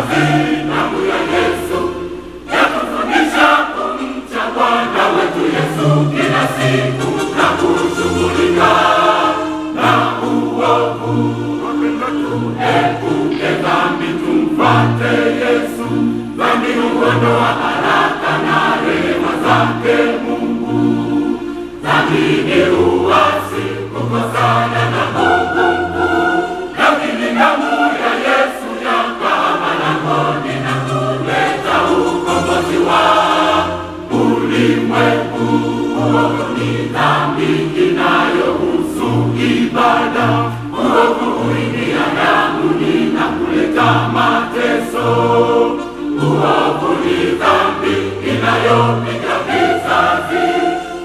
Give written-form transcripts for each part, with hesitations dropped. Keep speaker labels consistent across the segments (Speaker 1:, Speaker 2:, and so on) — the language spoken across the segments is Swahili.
Speaker 1: vizazi. Damu ya Yesu yatufundisha kumcha Bwana wetu Yesu kila siku na kushughulika na uovu. Tuepuke dhambi, tumfuate Yesu. Dhambi huondoa haraka na rehema zake Mungu. Dhambi ni uasi, kukosana na Mungu mkuu, lakini damu ya Yesu yakaa malangoni na kuleta ukombozi wa ulimwengu. Uovu ni dhambi inayohusu ibada. Uovu huingia damuni na kuleta mateso. Uovu ni dhambi inayopiga vizazi,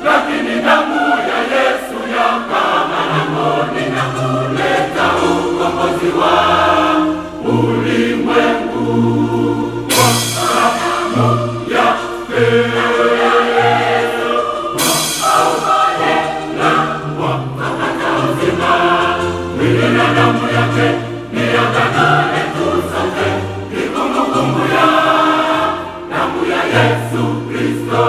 Speaker 1: lakini damu ya Yesu yakaa malangoni na kuleta ukombozi wa ulimwengu. Kwa damu yake mwili na damu yake ni agano letu sote, ni kumbukumbu ya damu ya Yesu Kristo.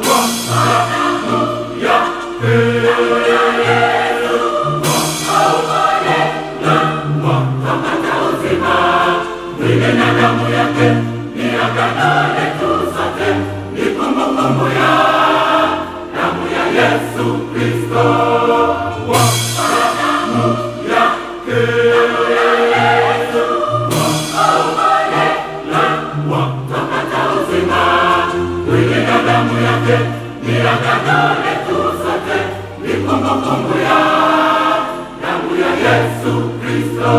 Speaker 1: Kwa damu yake twapata uzima. Mwili na damu yake ni agano letu sote, ni kumbukumbu ya damu ya Yesu Kristo. Ni agano letu sote, ni kumbukumbu ya damu ya Yesu Kristo.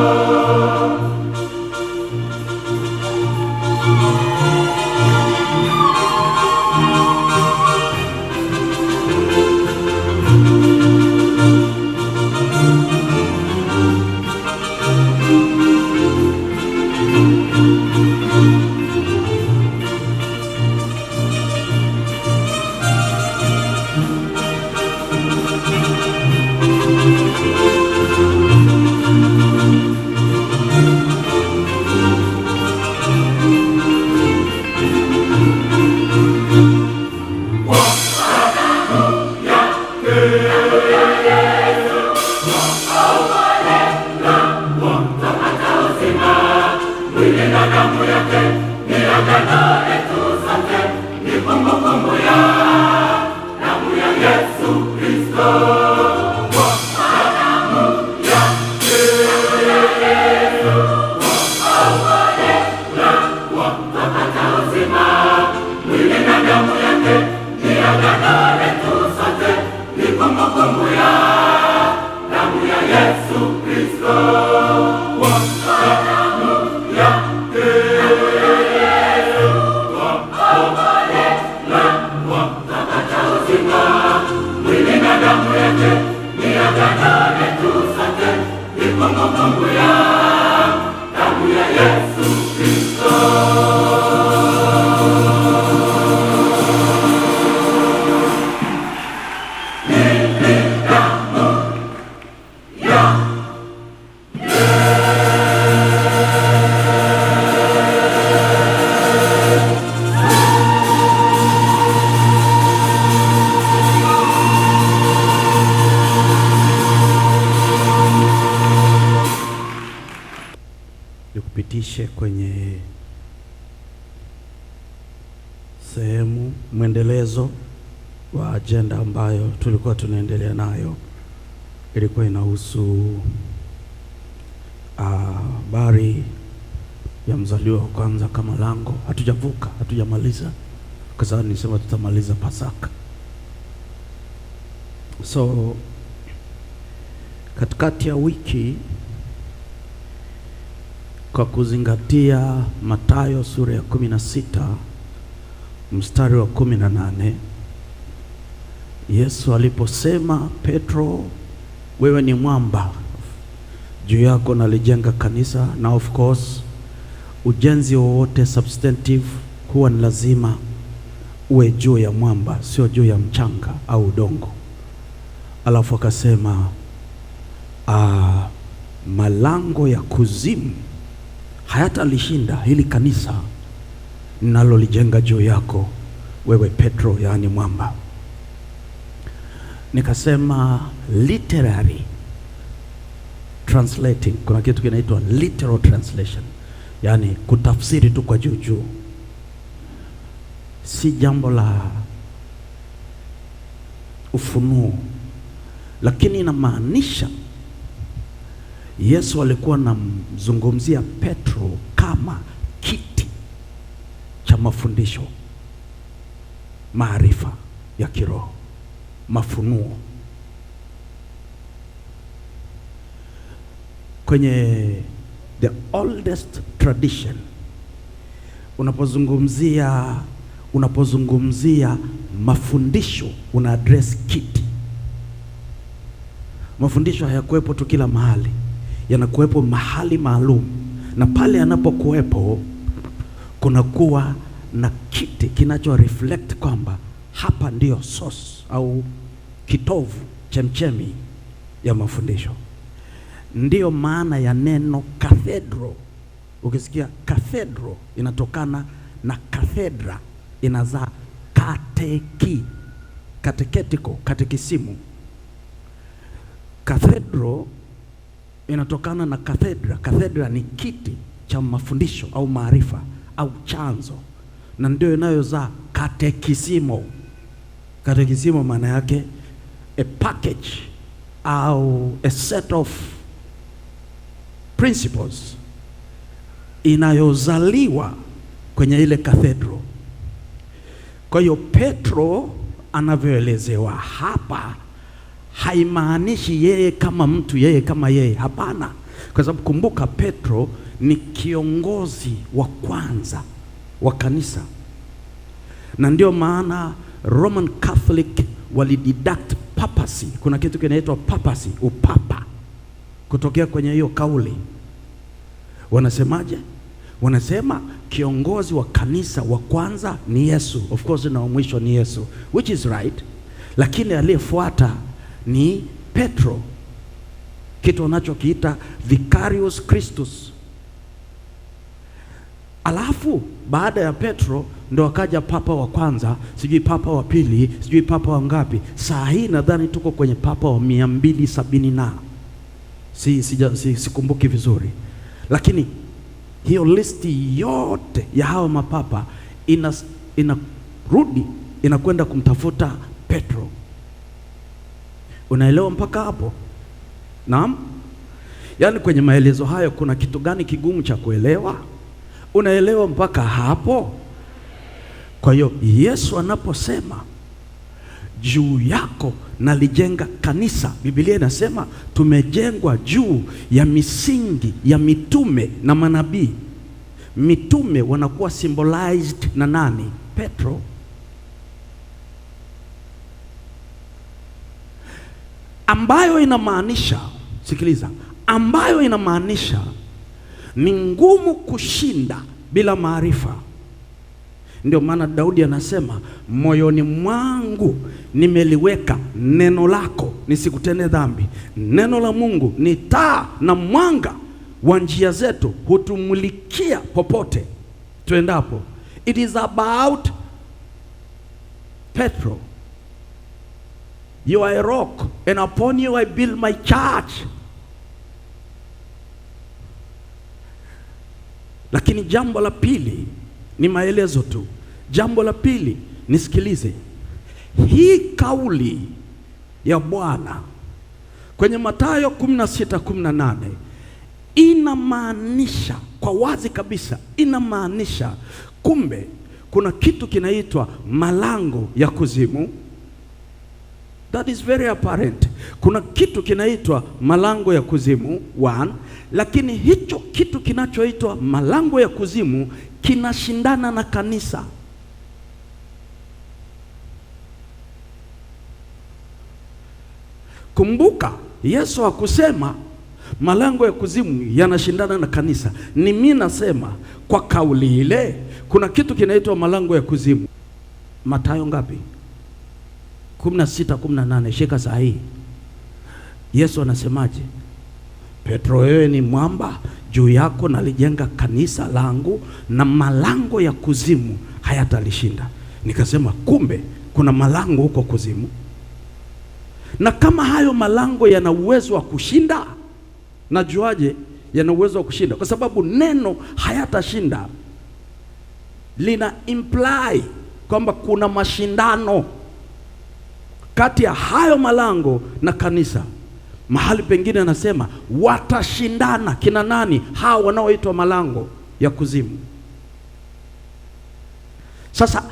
Speaker 1: Mwili na damu yake ni agano letu sote, ni kumbukumbu ya damu ya Yesu Kristo. Kwa damu yake twapata uzima. Mwili na damu yake ni agano letu sote, ni kumbukumbu ya damu ya Yesu Kristo. Mwili na damu yake ni agano letu sote, ni kumbukumbu ya damu ya Yesu Kristo.
Speaker 2: Nikupitishe kwenye sehemu mwendelezo wa ajenda ambayo tulikuwa tunaendelea nayo. Ilikuwa inahusu habari ya mzaliwa wa kwanza kama lango. Hatujavuka, hatujamaliza, kwa sababu nisema tutamaliza Pasaka. So katikati ya wiki, kwa kuzingatia Mathayo sura ya 16 mstari wa 18, Yesu aliposema, Petro, wewe ni mwamba, juu yako nalijenga kanisa. Na of course ujenzi wowote substantive huwa ni lazima uwe juu ya mwamba, sio juu ya mchanga au udongo. Alafu akasema malango ya kuzimu hayatalishinda hili kanisa ninalolijenga juu yako wewe Petro, yaani mwamba. Nikasema literary translating, kuna kitu kinaitwa literal translation, yaani kutafsiri tu kwa juu juu, si jambo la ufunuo, lakini inamaanisha Yesu alikuwa anamzungumzia Petro kama kiti cha mafundisho, maarifa ya kiroho, mafunuo. Kwenye the oldest tradition, unapozungumzia mafundisho una address kiti. Mafundisho hayakuwepo tu kila mahali, yanakuwepo mahali maalum, na pale yanapokuwepo kunakuwa na kiti kinacho reflect kwamba hapa ndio source au kitovu, chemchemi ya mafundisho. Ndiyo maana ya neno cathedral. Ukisikia cathedral inatokana na cathedra, inazaa kateketiko, katekisimu. Cathedral inatokana na cathedra. Cathedra ni kiti cha mafundisho au maarifa au chanzo, na ndio inayozaa katekisimo. Katekisimo maana yake a package au a set of principles inayozaliwa kwenye ile cathedral. Kwa hiyo Petro anavyoelezewa hapa haimaanishi yeye kama mtu, yeye kama yeye, hapana. Kwa sababu kumbuka, Petro ni kiongozi wa kwanza wa kanisa, na ndio maana Roman Catholic walideduct papacy. Kuna kitu kinaitwa papacy, upapa, kutokea kwenye hiyo kauli. Wanasemaje? Wanasema kiongozi wa kanisa wa kwanza ni Yesu, of course, na mwisho ni Yesu, which is right, lakini aliyefuata ni Petro, kitu wanachokiita Vicarius Christus. Alafu baada ya Petro ndo akaja papa wa kwanza, sijui papa wa pili, sijui papa wa ngapi. Saa hii nadhani tuko kwenye papa wa 270 na sikumbuki vizuri, lakini hiyo listi yote ya hao mapapa inarudi inakwenda kumtafuta Petro. Unaelewa mpaka hapo? Naam? Yaani kwenye maelezo hayo kuna kitu gani kigumu cha kuelewa? Unaelewa mpaka hapo? Kwa hiyo Yesu anaposema juu yako nalijenga kanisa, Biblia inasema tumejengwa juu ya misingi ya mitume na manabii. Mitume wanakuwa symbolized na nani? Petro. Ambayo inamaanisha, sikiliza, ambayo inamaanisha ni ngumu kushinda bila maarifa. Ndio maana Daudi anasema moyoni mwangu nimeliweka neno lako nisikutende dhambi. Neno la Mungu ni taa na mwanga wa njia zetu, hutumulikia popote tuendapo. It is about Petro. You are a rock and upon you I build my church. Lakini jambo la pili ni maelezo tu. Jambo la pili, nisikilize. Hii kauli ya Bwana kwenye Mathayo 16:18 inamaanisha kwa wazi kabisa, inamaanisha kumbe kuna kitu kinaitwa malango ya kuzimu. That is very apparent. Kuna kitu kinaitwa malango ya kuzimu, one, lakini hicho kitu kinachoitwa malango ya kuzimu kinashindana na kanisa. Kumbuka, Yesu hakusema malango ya kuzimu yanashindana na kanisa. Ni mimi nasema kwa kauli ile kuna kitu kinaitwa malango ya kuzimu. Mathayo ngapi? 16:18. Shika sahihi. Yesu anasemaje? Petro, wewe ni mwamba, juu yako nalijenga kanisa langu, na malango ya kuzimu hayatalishinda. Nikasema kumbe kuna malango huko kuzimu, na kama hayo malango yana uwezo wa kushinda. Najuaje yana uwezo wa kushinda? Kwa sababu neno hayatashinda lina imply kwamba kuna mashindano kati ya hayo malango na kanisa. Mahali pengine anasema watashindana. Kina nani? Hao wanaoitwa malango ya kuzimu. Sasa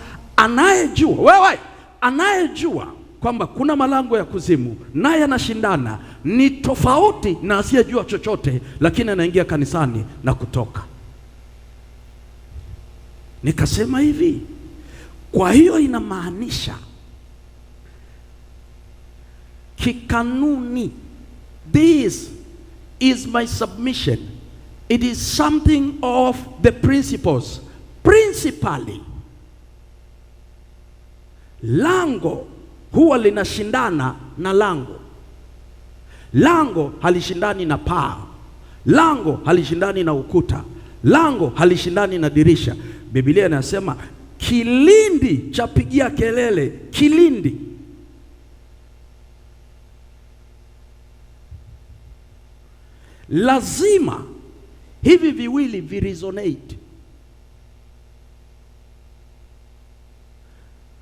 Speaker 2: anayejua kwamba kuna malango ya kuzimu naye anashindana ni tofauti na asiyejua chochote, lakini anaingia kanisani na kutoka. Nikasema hivi, kwa hiyo inamaanisha kikanuni, this is my submission, it is something of the principles. Principally, lango huwa linashindana na lango. Lango halishindani na paa, lango halishindani na ukuta, lango halishindani na dirisha. Biblia inasema kilindi cha pigia kelele, kilindi. Lazima hivi viwili viresonate.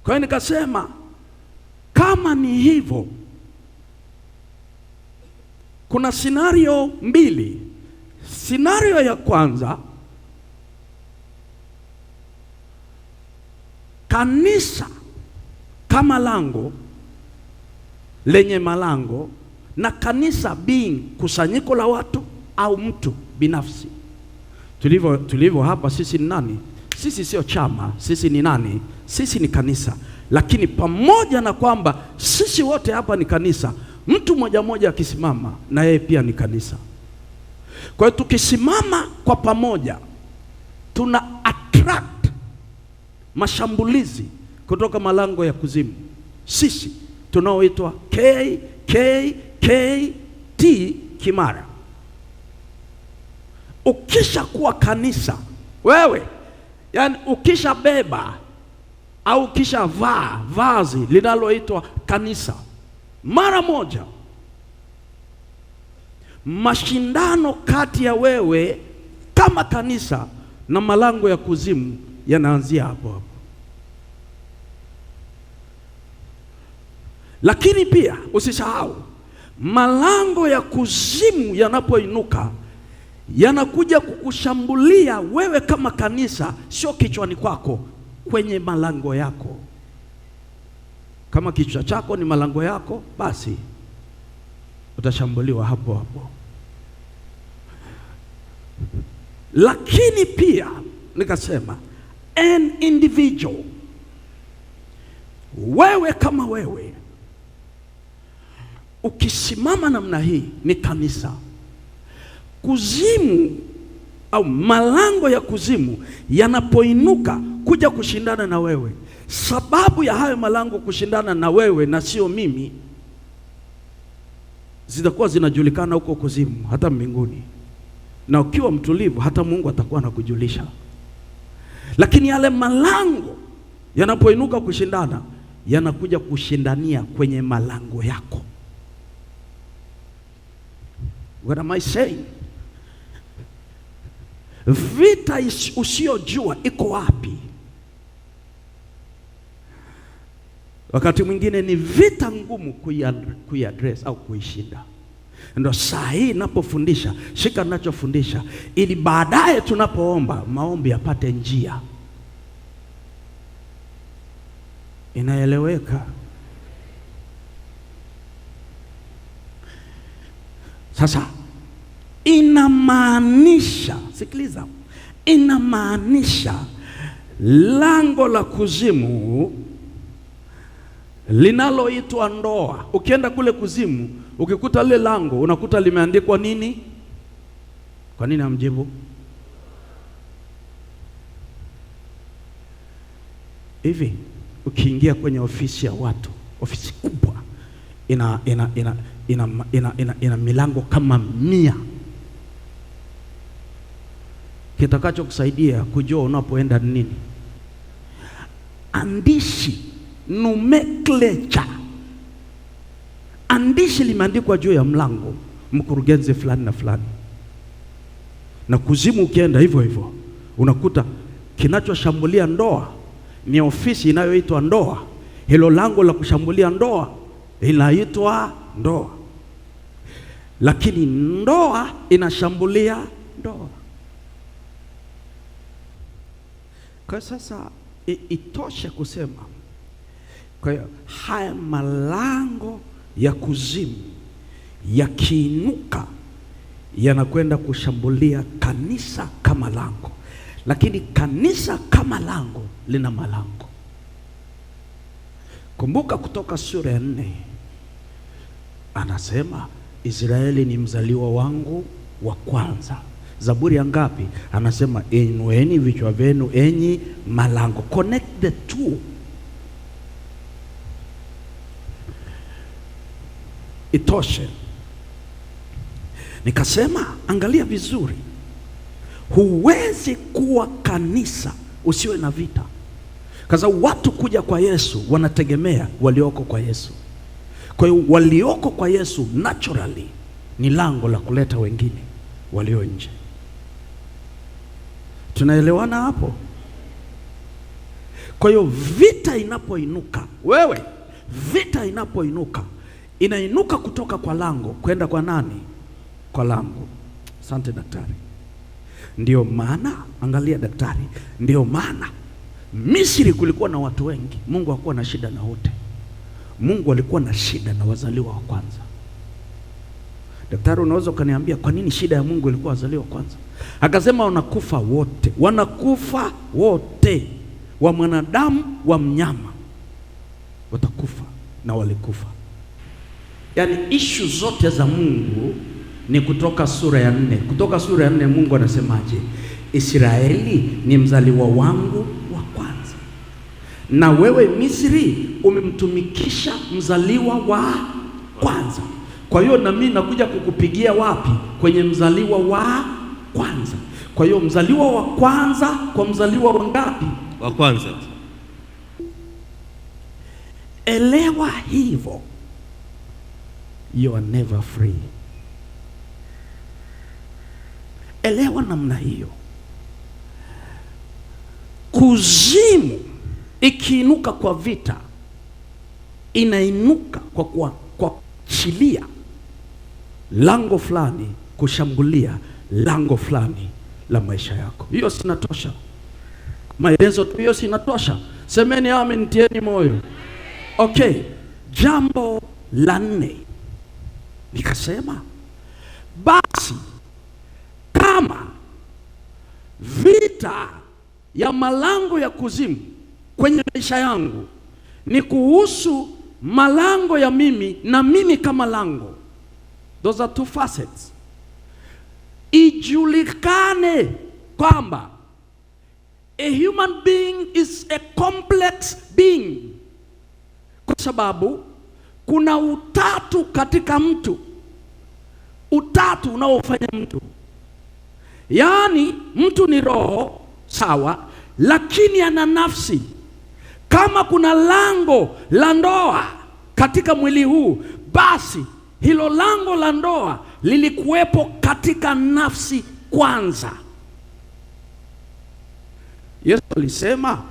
Speaker 2: Kwa hiyo nikasema kama ni hivyo, kuna scenario mbili. Scenario ya kwanza, kanisa kama lango lenye malango, na kanisa being kusanyiko la watu au mtu binafsi. Tulivyo hapa, sisi ni nani? Sisi sio chama. Sisi ni nani? Sisi ni kanisa. Lakini pamoja na kwamba sisi wote hapa ni kanisa, mtu mmoja mmoja akisimama na yeye pia ni kanisa. Kwa hiyo tukisimama kwa pamoja, tuna attract mashambulizi kutoka malango ya kuzimu. Sisi tunaoitwa KKKT Kimara. Ukisha kuwa kanisa wewe, yani ukisha beba au ukisha vaa vazi linaloitwa kanisa, mara moja mashindano kati ya wewe kama kanisa na malango ya kuzimu yanaanzia hapo hapo. Lakini pia usisahau, malango ya kuzimu yanapoinuka yanakuja kukushambulia wewe kama kanisa, sio kichwani kwako, kwenye malango yako. Kama kichwa chako ni malango yako, basi utashambuliwa hapo hapo. Lakini pia nikasema an individual, wewe kama wewe ukisimama namna hii ni kanisa. Kuzimu au malango ya kuzimu yanapoinuka kuja kushindana na wewe, sababu ya hayo malango kushindana na wewe na sio mimi, zitakuwa zinajulikana huko kuzimu hata mbinguni. Na ukiwa mtulivu, hata Mungu atakuwa anakujulisha. Lakini yale malango yanapoinuka kushindana, yanakuja kushindania kwenye malango yako. What am I saying? Vita usiyojua iko wapi. Wakati mwingine ni vita ngumu kuiaddress au kuishinda. Ndio saa hii ninapofundisha, shika ninachofundisha, ili baadaye tunapoomba maombi yapate njia. Inaeleweka? Sasa inamaanisha, sikiliza, inamaanisha lango la kuzimu linaloitwa ndoa. Ukienda kule kuzimu, ukikuta lile lango, unakuta limeandikwa nini? Kwa nini hamjibu? Hivi ukiingia kwenye ofisi ya watu, ofisi kubwa, ina milango kama 100. kitakacho kusaidia kujua unapoenda nini. Andishi, nomenclature. Andishi limeandikwa juu ya mlango, mkurugenzi fulani na fulani. Na kuzimu ukienda hivyo hivyo, unakuta kinachoshambulia ndoa ni ofisi inayoitwa ndoa. Hilo lango la kushambulia ndoa inaitwa ndoa. Lakini ndoa inashambulia ndoa. Kwa sasa itoshe kusema, kwa hiyo haya malango ya kuzimu yakiinuka yanakwenda kushambulia kanisa kama lango. Lakini kanisa kama lango lina malango. Kumbuka Kutoka sura ya 4 anasema Israeli ni mzaliwa wangu wa kwanza. Zaburi ya ngapi? Anasema inueni vichwa vyenu enyi malango. Connect the two. Itoshe. Nikasema angalia vizuri, huwezi kuwa kanisa usiwe na vita. Kaza watu kuja kwa Yesu wanategemea walioko kwa Yesu. Kwa hiyo walioko kwa Yesu naturally ni lango la kuleta wengine walio nje. Tunaelewana hapo? Kwa hiyo vita inapoinuka, vita inapoinuka, inainuka kutoka kwa lango kwenda kwa nani? Kwa lango. Asante daktari. Ndio maana, angalia daktari, ndio maana Misri kulikuwa na watu wengi. Mungu hakuwa na shida na wote. Mungu alikuwa na shida na wazaliwa wa kwanza. Daktari, unaweza ukaniambia kwa nini shida ya Mungu ilikuwa wazaliwa wa kwanza? Akasema wanakufa wote. Wanakufa wote. Wa mwanadamu, wa mnyama watakufa, na walikufa. Yaani issue zote za Mungu ni Kutoka sura ya 4. Kutoka sura ya 4 Mungu anasemaje? Israeli ni mzaliwa wangu wa kwanza. Na wewe Misri umemtumikisha mzaliwa wa kwanza. Kwa hiyo na mimi nakuja kukupigia wapi? Kwenye mzaliwa wa kwanza. Kwa hiyo mzaliwa wa kwanza kwa mzaliwa wa ngapi?
Speaker 3: Wa kwanza.
Speaker 2: Elewa hivyo. You are never free. Elewa namna hiyo. Kuzimu ikiinuka kwa vita, inainuka kwa kuachilia lango fulani kushambulia lango fulani la maisha yako. Hiyo sinatosha. Maelezo tu hiyo sinatosha. Semeni amen, tieni moyo. Okay, jambo la 4. Nikasema basi kama vita ya malango ya kuzimu kwenye maisha yangu ni kuhusu malango ya mimi na mimi kama lango, those are two facets. Ijulikane kwamba a human being is a complex being, kwa sababu kuna utatu katika mtu, utatu unaofanya mtu. Yaani mtu ni roho, sawa, lakini ana nafsi. Kama kuna lango la ndoa katika mwili huu, basi hilo lango la ndoa lilikuwepo katika nafsi kwanza. Yesu alisema,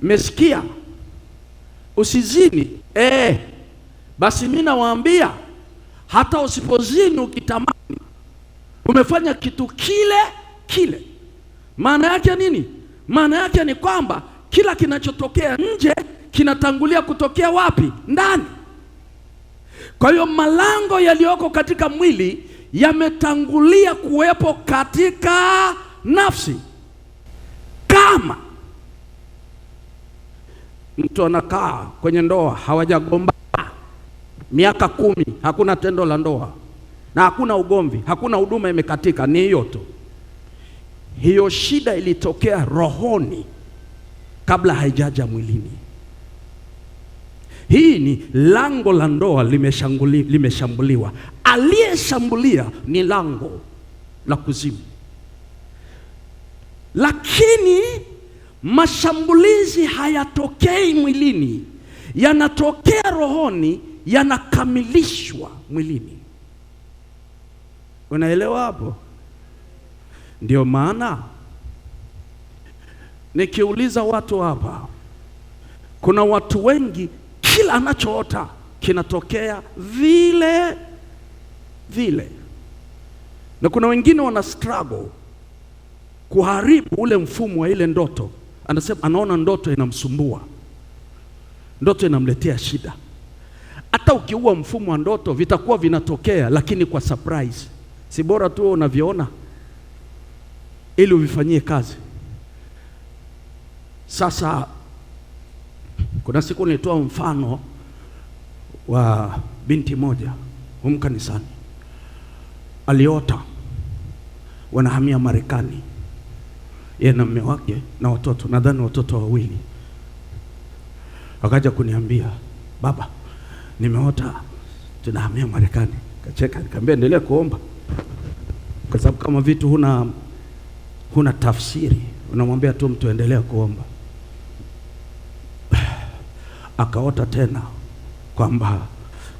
Speaker 2: mmesikia usizini. Basi mimi nawaambia hata usipozini ukitamani, umefanya kitu kile kile. Maana yake nini? Maana yake ni kwamba kila kinachotokea nje kinatangulia kutokea wapi? Ndani. Kwa hiyo malango yaliyoko katika mwili yametangulia kuwepo katika nafsi. Kama mtu anakaa kwenye ndoa, hawajagomba miaka 10, hakuna tendo la ndoa na hakuna ugomvi, hakuna huduma imekatika, ni hiyo tu. Hiyo shida ilitokea rohoni kabla haijaja mwilini. Hii ni lango la ndoa limeshambuliwa. Aliyeshambulia ni lango la kuzimu. lakini mashambulizi hayatokei mwilini, yanatokea rohoni, yanakamilishwa mwilini. Unaelewa hapo? Ndio maana nikiuliza watu hapa, kuna watu wengi kila anachoota kinatokea vile vile, na kuna wengine wana struggle kuharibu ule mfumo wa ile ndoto. Anasema anaona ndoto inamsumbua, ndoto inamletea shida. Hata ukiua mfumo wa ndoto vitakuwa vinatokea, lakini kwa surprise. Si bora tu unaviona ili uvifanyie kazi. Sasa kuna siku nilitoa mfano wa binti moja humu kanisani. Aliota wanahamia Marekani, yeye na mume wake na watoto, nadhani watoto wawili. Akaja kuniambia, baba, nimeota tunahamia Marekani. Kacheka, nikamwambia endelea kuomba, kwa sababu kama vitu huna tafsiri, unamwambia tu mtu endelea kuomba. Akaota tena kwamba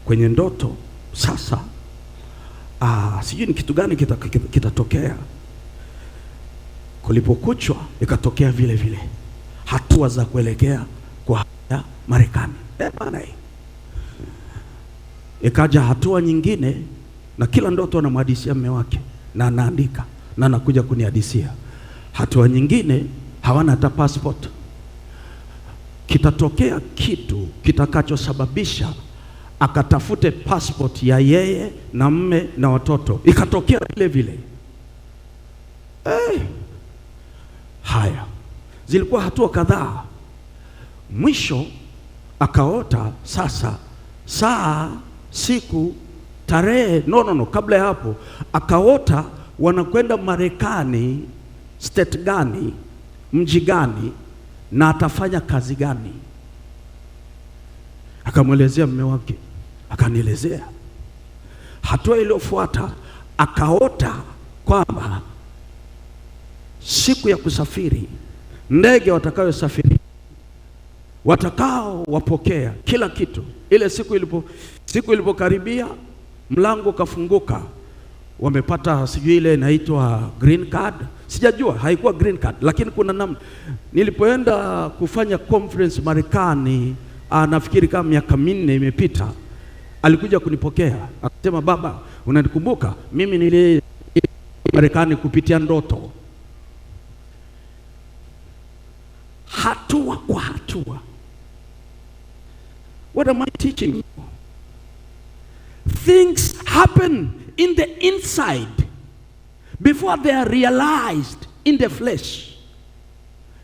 Speaker 2: kwenye ndoto sasa sijui ni kitu gani kitatokea. Kulipokuchwa ikatokea vile vile hatua za kuelekea kwa Marekani. Bana, ikaja hatua nyingine, na kila ndoto anamhadisia mume wake na anaandika na anakuja kunihadisia. Hatua nyingine hawana hata passport. Kitatokea kitu kitakachosababisha akatafute passport ya yeye na mume na watoto. Ikatokea vile vile. Haya, zilikuwa hatua kadhaa. Mwisho akaota sasa saa, siku, tarehe, kabla ya hapo akaota wanakwenda Marekani, state gani, mji gani, na atafanya kazi gani. Akamwelezea mume wake, akanielezea. Hatua iliyofuata akaota kwamba siku ya kusafiri, ndege watakayosafiri, watakao wapokea kila kitu. Ile siku ilipokaribia, mlango kafunguka, wamepata sijui ile inaitwa green card. Sijajua, haikuwa green card, lakini kuna namna. Nilipoenda kufanya conference Marekani, nafikiri kama miaka 4 imepita, alikuja kunipokea. Akasema, baba, unanikumbuka? Mimi nili Marekani kupitia ndoto. Hatua kwa hatua. What am I teaching you? Things happen in the inside before they are realized in the flesh.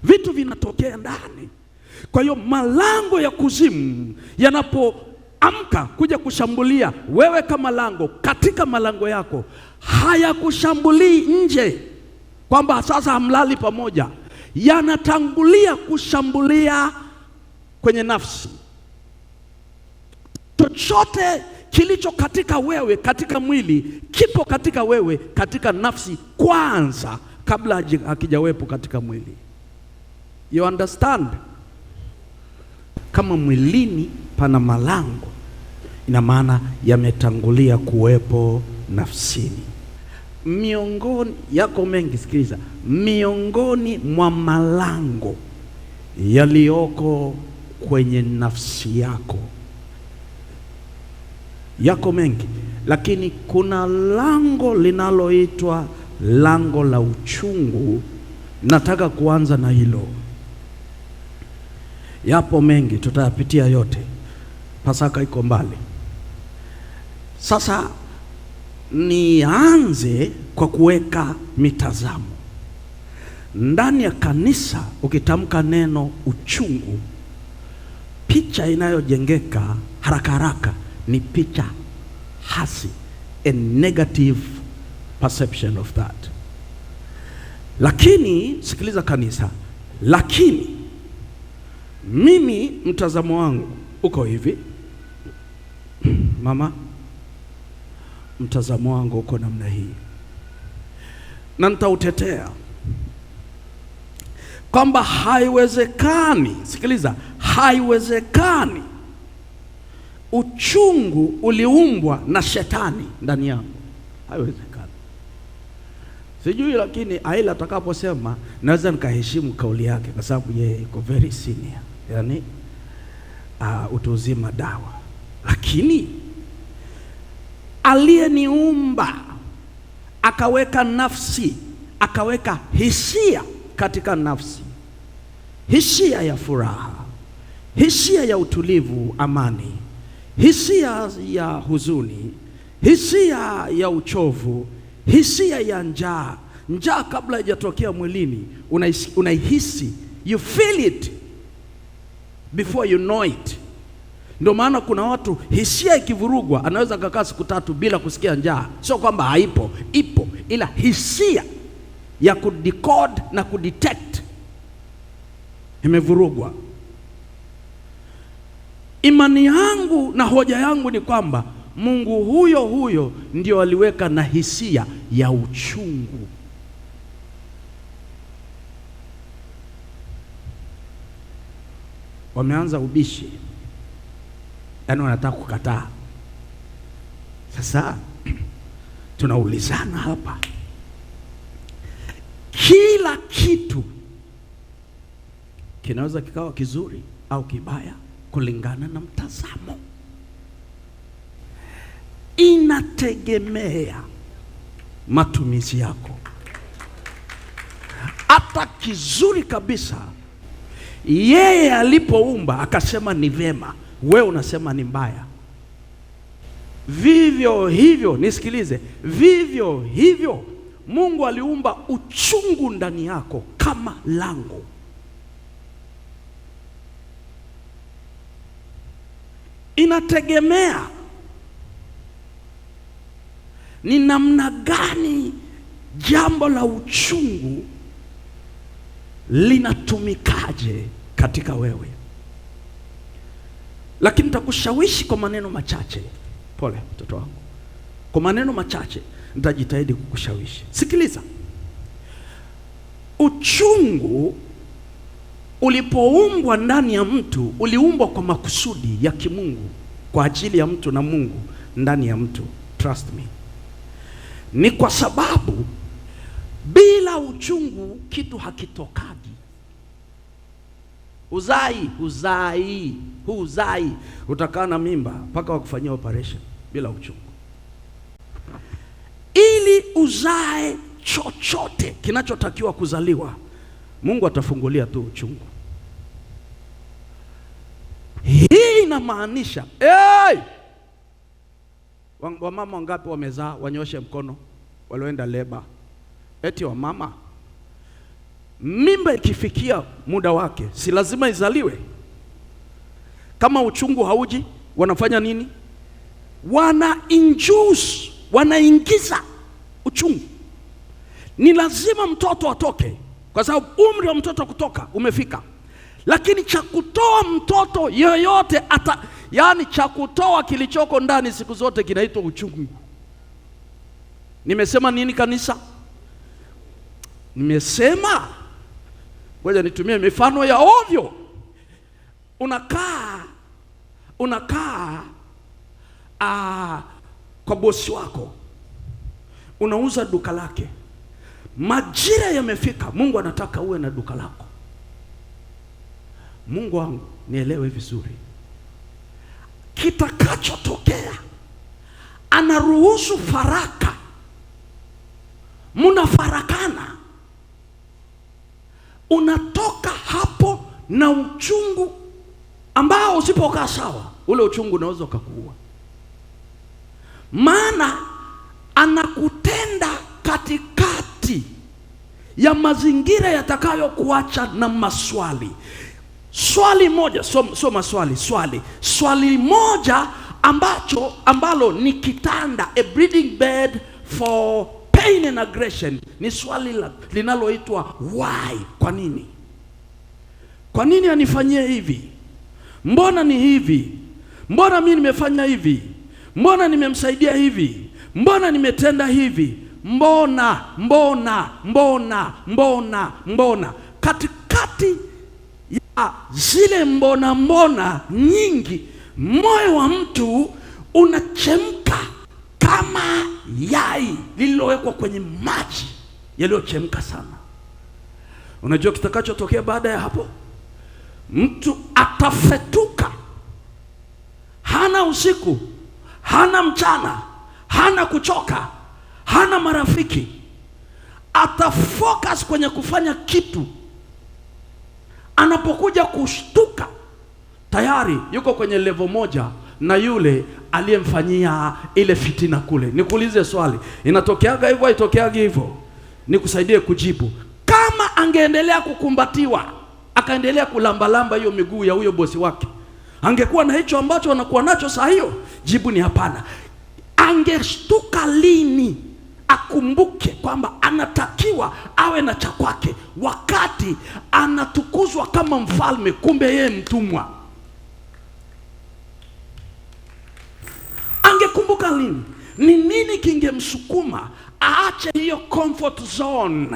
Speaker 2: Vitu vinatokea ndani. Kwa hiyo malango ya kuzimu yanapoamka kuja kushambulia wewe kama lango, katika malango yako hayakushambulii nje kwamba sasa hamlali pamoja. Yanatangulia kushambulia kwenye nafsi. Chochote kilicho katika wewe, katika mwili, kipo katika wewe, katika nafsi kwanza, kabla hakijawepo katika mwili. You understand? Kama mwilini pana malango, ina maana yametangulia kuwepo nafsini. Miongoni yako mengi, sikiliza, miongoni mwa malango yaliyoko kwenye nafsi yako yako mengi, lakini kuna lango linaloitwa lango la uchungu. Nataka kuanza na hilo. Yapo mengi, tutayapitia yote, Pasaka iko mbali. Sasa nianze kwa kuweka mitazamo. Ndani ya kanisa ukitamka neno uchungu, picha inayojengeka haraka haraka ni picha hasi, a negative perception of that. Lakini sikiliza kanisa, lakini mimi mtazamo wangu uko hivi. Mama, mtazamo wangu uko namna hii, na nitautetea kwamba haiwezekani, sikiliza, haiwezekani uchungu uliumbwa na shetani ndani yangu. Haiwezekani. Sijui, lakini Aila atakaposema naweza nikaheshimu kauli yake kwa sababu yeye iko very senior, yani utu uzima dawa. Lakini aliyeniumba akaweka nafsi, akaweka hisia katika nafsi, hisia ya furaha, hisia ya utulivu, amani, hisia ya huzuni, hisia ya uchovu, hisia ya njaa. Njaa kabla haijatokea mwilini unaihisi, you feel it before you know it. Ndio maana kuna watu hisia ikivurugwa anaweza kukaa siku 3 bila kusikia njaa. Sio kwamba haipo, ipo, ila hisia ya kudecode na kudetect imevurugwa. Imani yangu na hoja yangu ni kwamba Mungu huyo huyo ndio aliweka na hisia ya uchungu. Wameanza ubishi, yaani wanataka kukataa. Sasa tunaulizana hapa, kila kitu kinaweza kikawa kizuri au kibaya kulingana na mtazamo. Inategemea matumizi yako. Hata kizuri kabisa, yeye alipoumba akasema ni vema, wewe unasema ni mbaya. Vivyo hivyo, nisikilize, vivyo hivyo Mungu aliumba uchungu ndani yako kama lango. Inategemea ni namna gani jambo la uchungu linatumikaje katika wewe. Lakini nitakushawishi kwa maneno machache. Pole mtoto wangu, kwa maneno machache nitajitahidi kukushawishi. Sikiliza, uchungu ulipoumbwa ndani ya mtu uliumbwa kwa makusudi ya kimungu, kwa ajili ya mtu na Mungu ndani ya mtu. Trust me. Ni kwa sababu bila uchungu kitu hakitokagi. Huzai utakaa na mimba mpaka wakufanyia operation bila uchungu. Ili uzae chochote kinachotakiwa kuzaliwa, Mungu atafungulia tu uchungu. Hii inamaanisha wamama wangapi wamezaa, wanyoshe mkono, walioenda leba. Eti wamama, mimba ikifikia muda wake si lazima izaliwe? Kama uchungu hauji, wanafanya nini? Wanaingiza uchungu. Ni lazima mtoto atoke, kwa sababu umri wa mtoto kutoka umefika. Lakini cha kutoa mtoto yoyote yani cha kutoa kilichoko ndani siku zote kinaitwa uchungu. Nimesema nini kanisa? Nimesema, ngoja nitumie mifano ya ovyo. Unakaa kwa bosi wako, unauza duka lake. Majira yamefika, Mungu anataka uwe na duka lako. Mungu wangu, nielewe vizuri, kitakachotokea anaruhusu faraka. Mnafarakana, unatoka hapo na uchungu ambao usipokaa sawa, ule uchungu unaweza kukuua. Maana anakutenda katikati ya mazingira yatakayokuacha na maswali. Swali moja, so maswali, swali moja ambalo ni kitanda, a breeding bed for pain and aggression, ni swali linaloitwa why. Kwa nini? Kwa nini anifanyie hivi? Mbona ni hivi? Mbona mimi nimefanya hivi? Mbona nimemsaidia hivi? Mbona nimetenda hivi? Mbona? Katika wakati ya zile mbona nyingi, moyo wa mtu unachemka kama yai lililowekwa kwenye maji yaliyochemka sana. Unajua kitakachotokea baada ya hapo? Mtu atafetuka, hana usiku, hana mchana, hana kuchoka, hana marafiki. Atafocus kwenye kufanya kitu. Anapokuja kushtuka, tayari yuko kwenye level moja na yule aliyemfanyia ile fitina kule. Nikuulize swali, inatokeaga hivyo, haitokeagi hivyo? Nikusaidie kujibu. Kama angeendelea kukumbatiwa, akaendelea kulambalamba hiyo miguu ya huyo bosi wake, angekuwa na hicho ambacho anakuwa nacho saa hiyo? Jibu ni hapana. Angeshtuka lini akumbuke kwamba anatakiwa awe na cha kwake, wakati anatukuzwa kama mfalme, kumbe yeye mtumwa? Angekumbuka lini? Ni nini kingemsukuma aache hiyo comfort zone?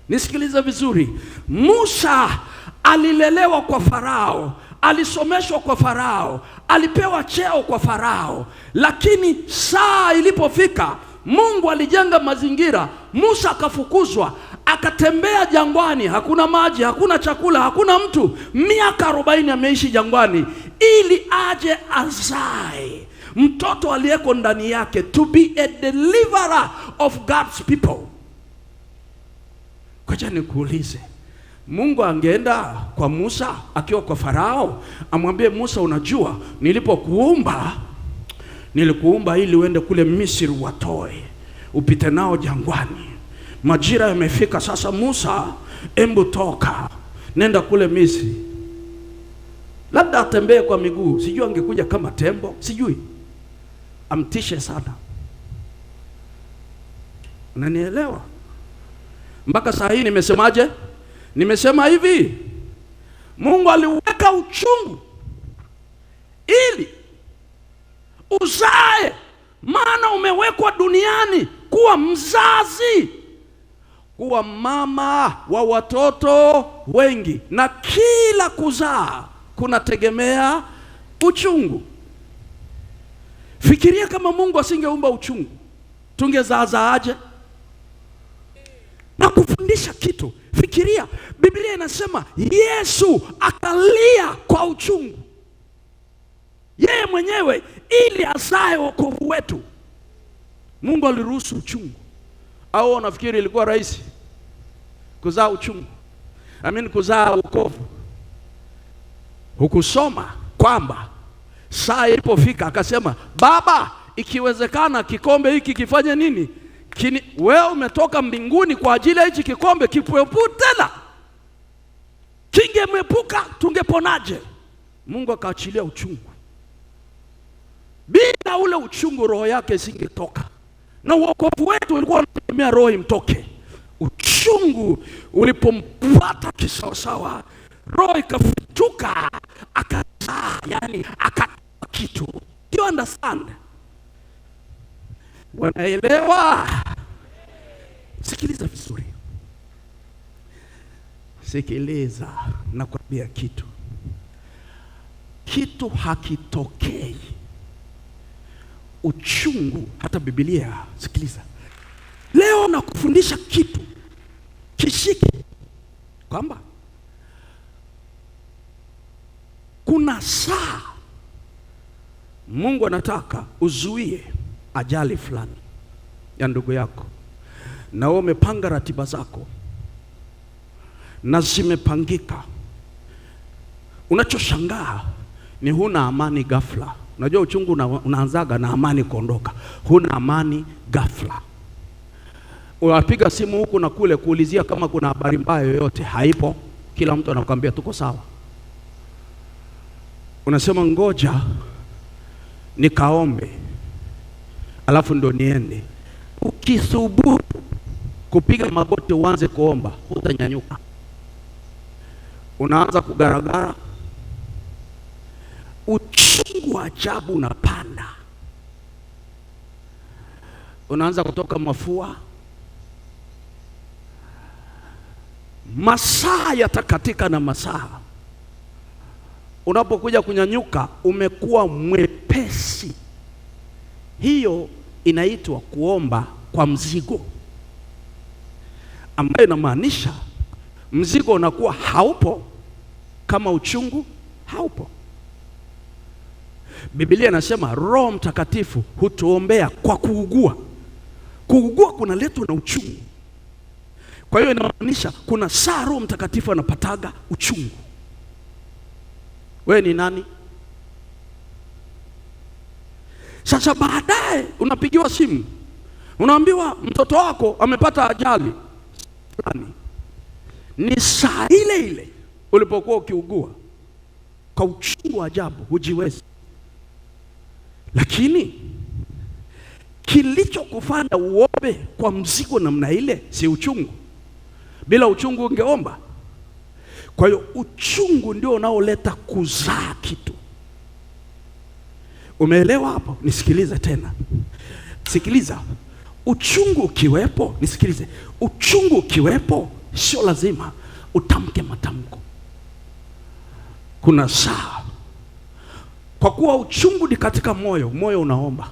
Speaker 2: Nisikilize vizuri. Musa alilelewa kwa Farao, alisomeshwa kwa Farao, alipewa cheo kwa Farao, lakini saa ilipofika Mungu alijenga mazingira, Musa akafukuzwa, akatembea jangwani, hakuna maji, hakuna chakula, hakuna mtu. Miaka 40 ameishi jangwani ili aje azae mtoto aliyeko ndani yake, to be a deliverer of God's people. Kwacha nikuulize, Mungu angeenda kwa Musa akiwa kwa Farao, amwambie Musa, unajua nilikuumba ili uende kule Misri watoe, upite nao jangwani. Majira yamefika sasa Musa, embu toka, nenda kule Misri. Labda atembee kwa miguu, sijui angekuja kama tembo, sijui. Amtishe sana. Unanielewa? Mpaka saa hii nimesemaje? Nimesema hivi, Mungu aliweka uchungu ili uzae, maana umewekwa duniani kuwa mzazi, kuwa mama wa watoto wengi, na kila kuzaa kunategemea uchungu. Fikiria kama Mungu asingeumba uchungu, tungezaaje? Na kufundisha kitu. Fikiria, Biblia inasema Yesu akalia kwa uchungu, yeye mwenyewe, ili azae wokovu wetu. Mungu aliruhusu uchungu. Au unafikiri ilikuwa rahisi kuzaa uchungu? Kuzaa wokovu. Hukusoma kwamba saa ilipofika akasema, Baba, ikiwezekana kikombe hiki kifanye nini? Wewe umetoka mbinguni kwa ajili ya hichi kikombe kipuepu tena. Kingemwepuka tungeponaje? Mungu akaachilia uchungu. Bila ule uchungu roho yake isingetoka. Na wokovu wetu ulikuwa unategemea roho imtoke. Uchungu ulipompata kisawasawa, roho ikafutuka, akazaa, akatoa kitu. Do you understand? Wanaelewa? Sikiliza vizuri. Sikiliza, nakwambia kitu hakitokei uchungu. Hata Biblia, sikiliza, leo nakufundisha kitu, kishike kwamba kuna saa Mungu anataka uzuie ajali fulani ya ndugu yako, na wewe umepanga ratiba zako na zimepangika. Unachoshangaa ni huna amani ghafla. Unajua uchungu unaanzaga na amani kuondoka. Huna amani ghafla. Unapiga simu huku na kule kuulizia kama kuna habari mbaya yoyote, haipo. Kila mtu anakuambia tuko sawa. Unasema ngoja nikaombe, alafu ndo niende. Ukithubutu kupiga magoti uanze kuomba, utanyanyuka. Unaanza kugaragara, uchungu wa ajabu unapanda. Unaanza kutoka mafua, masaa yatakatika na masaa. Unapokuja kunyanyuka umekuwa mwepesi. Hiyo inaitwa kuomba kwa mzigo, ambayo inamaanisha mzigo unakuwa haupo kama uchungu haupo. Biblia inasema Roho Mtakatifu hutuombea kwa kuugua. Kuugua kunaletwa na uchungu. Kwa hiyo inamaanisha kuna saa Roho Mtakatifu anapataga uchungu. Wewe ni nani? Sasa baadaye unapigiwa simu, unaambiwa mtoto wako amepata ajali. Ni saa ile ile ulipokuwa ukiugua kwa uchungu wa ajabu, hujiwezi. Lakini kilichokufanya uombe kwa mzigo namna ile si uchungu. Bila uchungu ungeomba. Kwa hiyo uchungu ndio unaoleta kuzaa kitu. Umeelewa hapo? Nisikilize tena. Sikiliza. Uchungu ukiwepo, nisikilize. Uchungu ukiwepo, sio lazima utamke matamko. Kuna saa. Kwa kuwa uchungu ni katika moyo, moyo unaomba.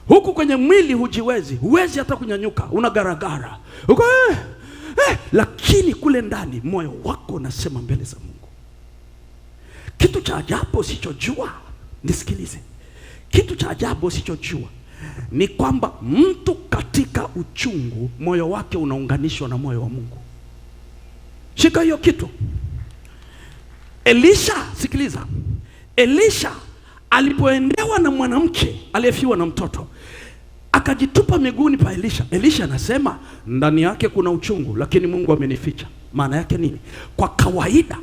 Speaker 2: Huku kwenye mwili hujiwezi, huwezi hata kunyanyuka, unagaragara. Uko lakini kule ndani moyo wako unasema mbele za Mungu. Kitu cha ajabu usichojua, nisikilize. Kitu cha ajabu usichojua ni kwamba mtu katika uchungu moyo wake unaunganishwa na moyo wa Mungu. Shika hiyo kitu. Elisha, sikiliza. Elisha alipoendewa na mwanamke aliyefiwa na mtoto, akajitupa miguuni pa Elisha. Elisha anasema ndani yake kuna uchungu, lakini Mungu amenificha. Maana yake nini? Kwa kawaida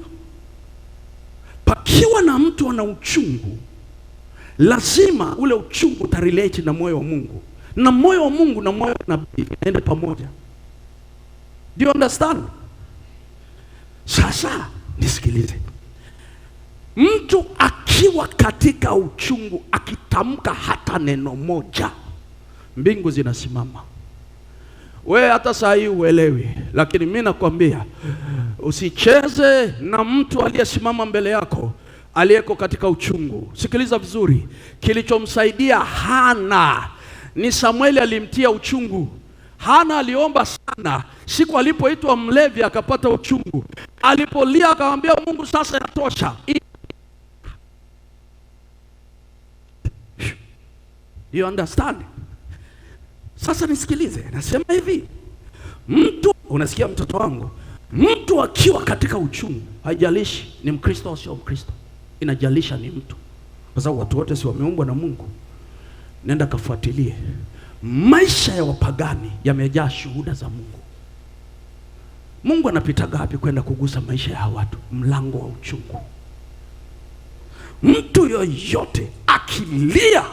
Speaker 2: pakiwa na mtu ana uchungu, lazima ule uchungu utarelate na moyo wa Mungu, na moyo wa Mungu na moyo wa nabii naenda pamoja. Do you understand? Sasa nisikilize. Mtu akiwa katika uchungu akitamka hata neno moja, mbingu zinasimama. Wewe hata saa hii uelewi, lakini mimi nakwambia usicheze na mtu aliyesimama mbele yako aliyeko katika uchungu. Sikiliza vizuri. Kilichomsaidia Hana ni Samueli alimtia uchungu. Hana aliomba sana. Siku alipoitwa mlevi akapata uchungu. Alipolia akamwambia Mungu, sasa yatosha. You understand? Sasa nisikilize. Nasema hivi. Mtu, unasikia mtoto wangu? Mtu akiwa katika uchungu, haijalishi ni Mkristo au sio Mkristo, inajalisha ni mtu. Kwa sababu watu wote si wameumbwa na Mungu. Nenda kafuatilie. Maisha ya wapagani yamejaa shuhuda za Mungu. Mungu anapita gapi kwenda kugusa maisha ya watu? Mlango wa uchungu. Mtu yoyote akilia,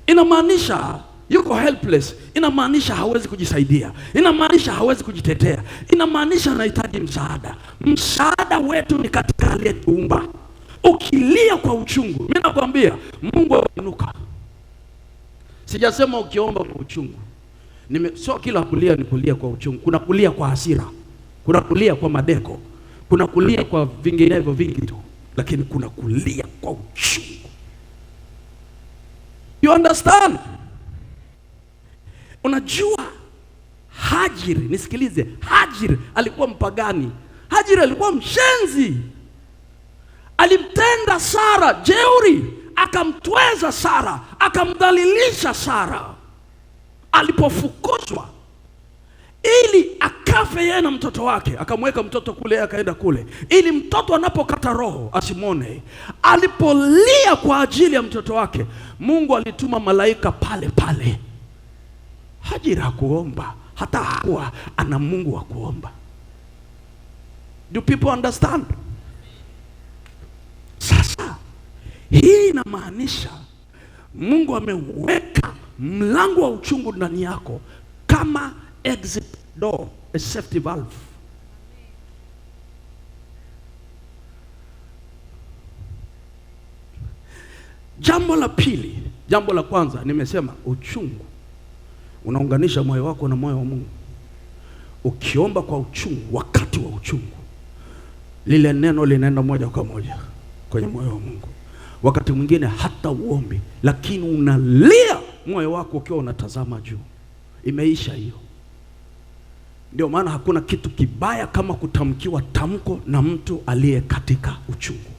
Speaker 2: inamaanisha yuko helpless, inamaanisha hawezi kujisaidia, inamaanisha hawezi kujitetea, inamaanisha anahitaji msaada. Msaada wetu ni katika aliyetuumba. Ukilia kwa uchungu, mimi nakwambia Mungu atainuka. Sijasema ukiomba kwa uchungu. Sio kila kulia ni kulia kwa uchungu. Kuna kulia kwa hasira, kuna kulia kwa madeko, kuna kulia kwa vinginevyo vingi tu, lakini kuna kulia kwa uchungu. You understand? Unajua Hajiri, nisikilize, Hajiri alikuwa mpagani. Hajiri alikuwa mshenzi. Alimtenda Sara jeuri, akamtweza Sara, akamdhalilisha Sara. Alipofukuzwa ili akafe yeye na mtoto wake, akamweka mtoto kule, akaenda kule ili mtoto anapokata roho asimone. Alipolia kwa ajili ya mtoto wake, Mungu alituma malaika pale pale. Hajiri hakuomba, hata hakuwa ana Mungu wa kuomba. Do people understand? Sasa hii inamaanisha Mungu ameweka mlango wa uchungu ndani yako kama exit door, a safety valve. Jambo la pili, jambo la kwanza nimesema uchungu unaunganisha moyo wako na moyo wa Mungu. ukiomba kwa uchungu, wakati wa uchungu, lile neno linaenda moja kwa moja kwenye moyo wa Mungu. Wakati mwingine hata uombi, lakini unalia moyo wako ukiwa unatazama juu. Imeisha hiyo. Ndio maana hakuna kitu kibaya kama kutamkiwa tamko na mtu aliye katika uchungu.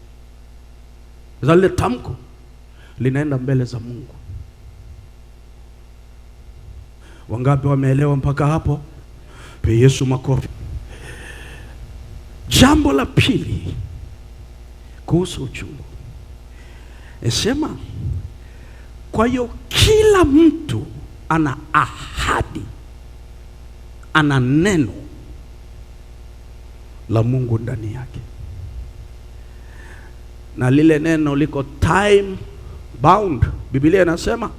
Speaker 2: Zile tamko linaenda mbele za Mungu. Wangapi wameelewa mpaka hapo? Pe Yesu makofi. Jambo la pili kuhusu uchungu, nasema kwa hiyo kila mtu ana ahadi, ana neno la Mungu ndani yake, na lile neno liko time bound. Biblia inasema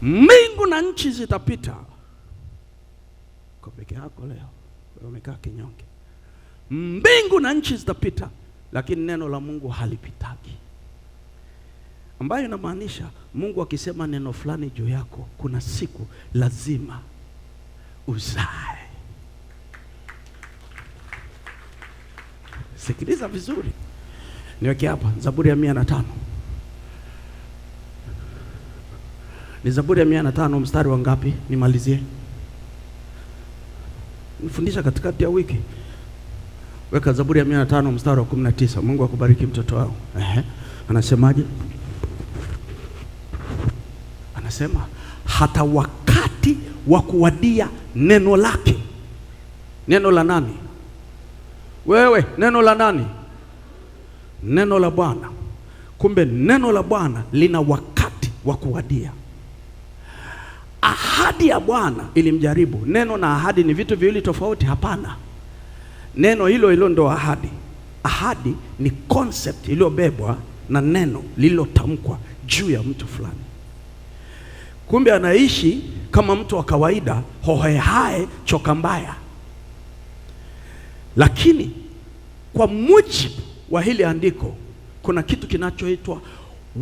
Speaker 2: mbingu na nchi zitapita. Kwa peke yako leo umekaa kinyonge. Mbingu na nchi zitapita, lakini neno la Mungu halipitaki, ambayo inamaanisha Mungu akisema neno fulani juu yako, kuna siku lazima uzae. Sikiliza vizuri, niweke hapa Zaburi ya 105. Ni Zaburi ya 105 mstari wa ngapi? Nimalizie. Nifundisha katikati ya wiki. Weka Zaburi ya 105 mstari wa 19. Mungu akubariki mtoto wao. Anasemaje? Anasema hata wakati wa kuwadia neno lake. Neno la nani? Wewe, neno la nani? Neno la Bwana. Kumbe neno la Bwana lina wakati wa kuwadia. Ahadi ya Bwana ilimjaribu. Neno na ahadi ni vitu viwili tofauti? Hapana. Neno hilo ndo ahadi. Ahadi ni concept iliyobebwa na neno lililotamkwa juu ya mtu fulani. Kumbe anaishi kama mtu wa kawaida, hohehae, choka mbaya. Lakini kwa mujibu wa hili andiko, kuna kitu kinachoitwa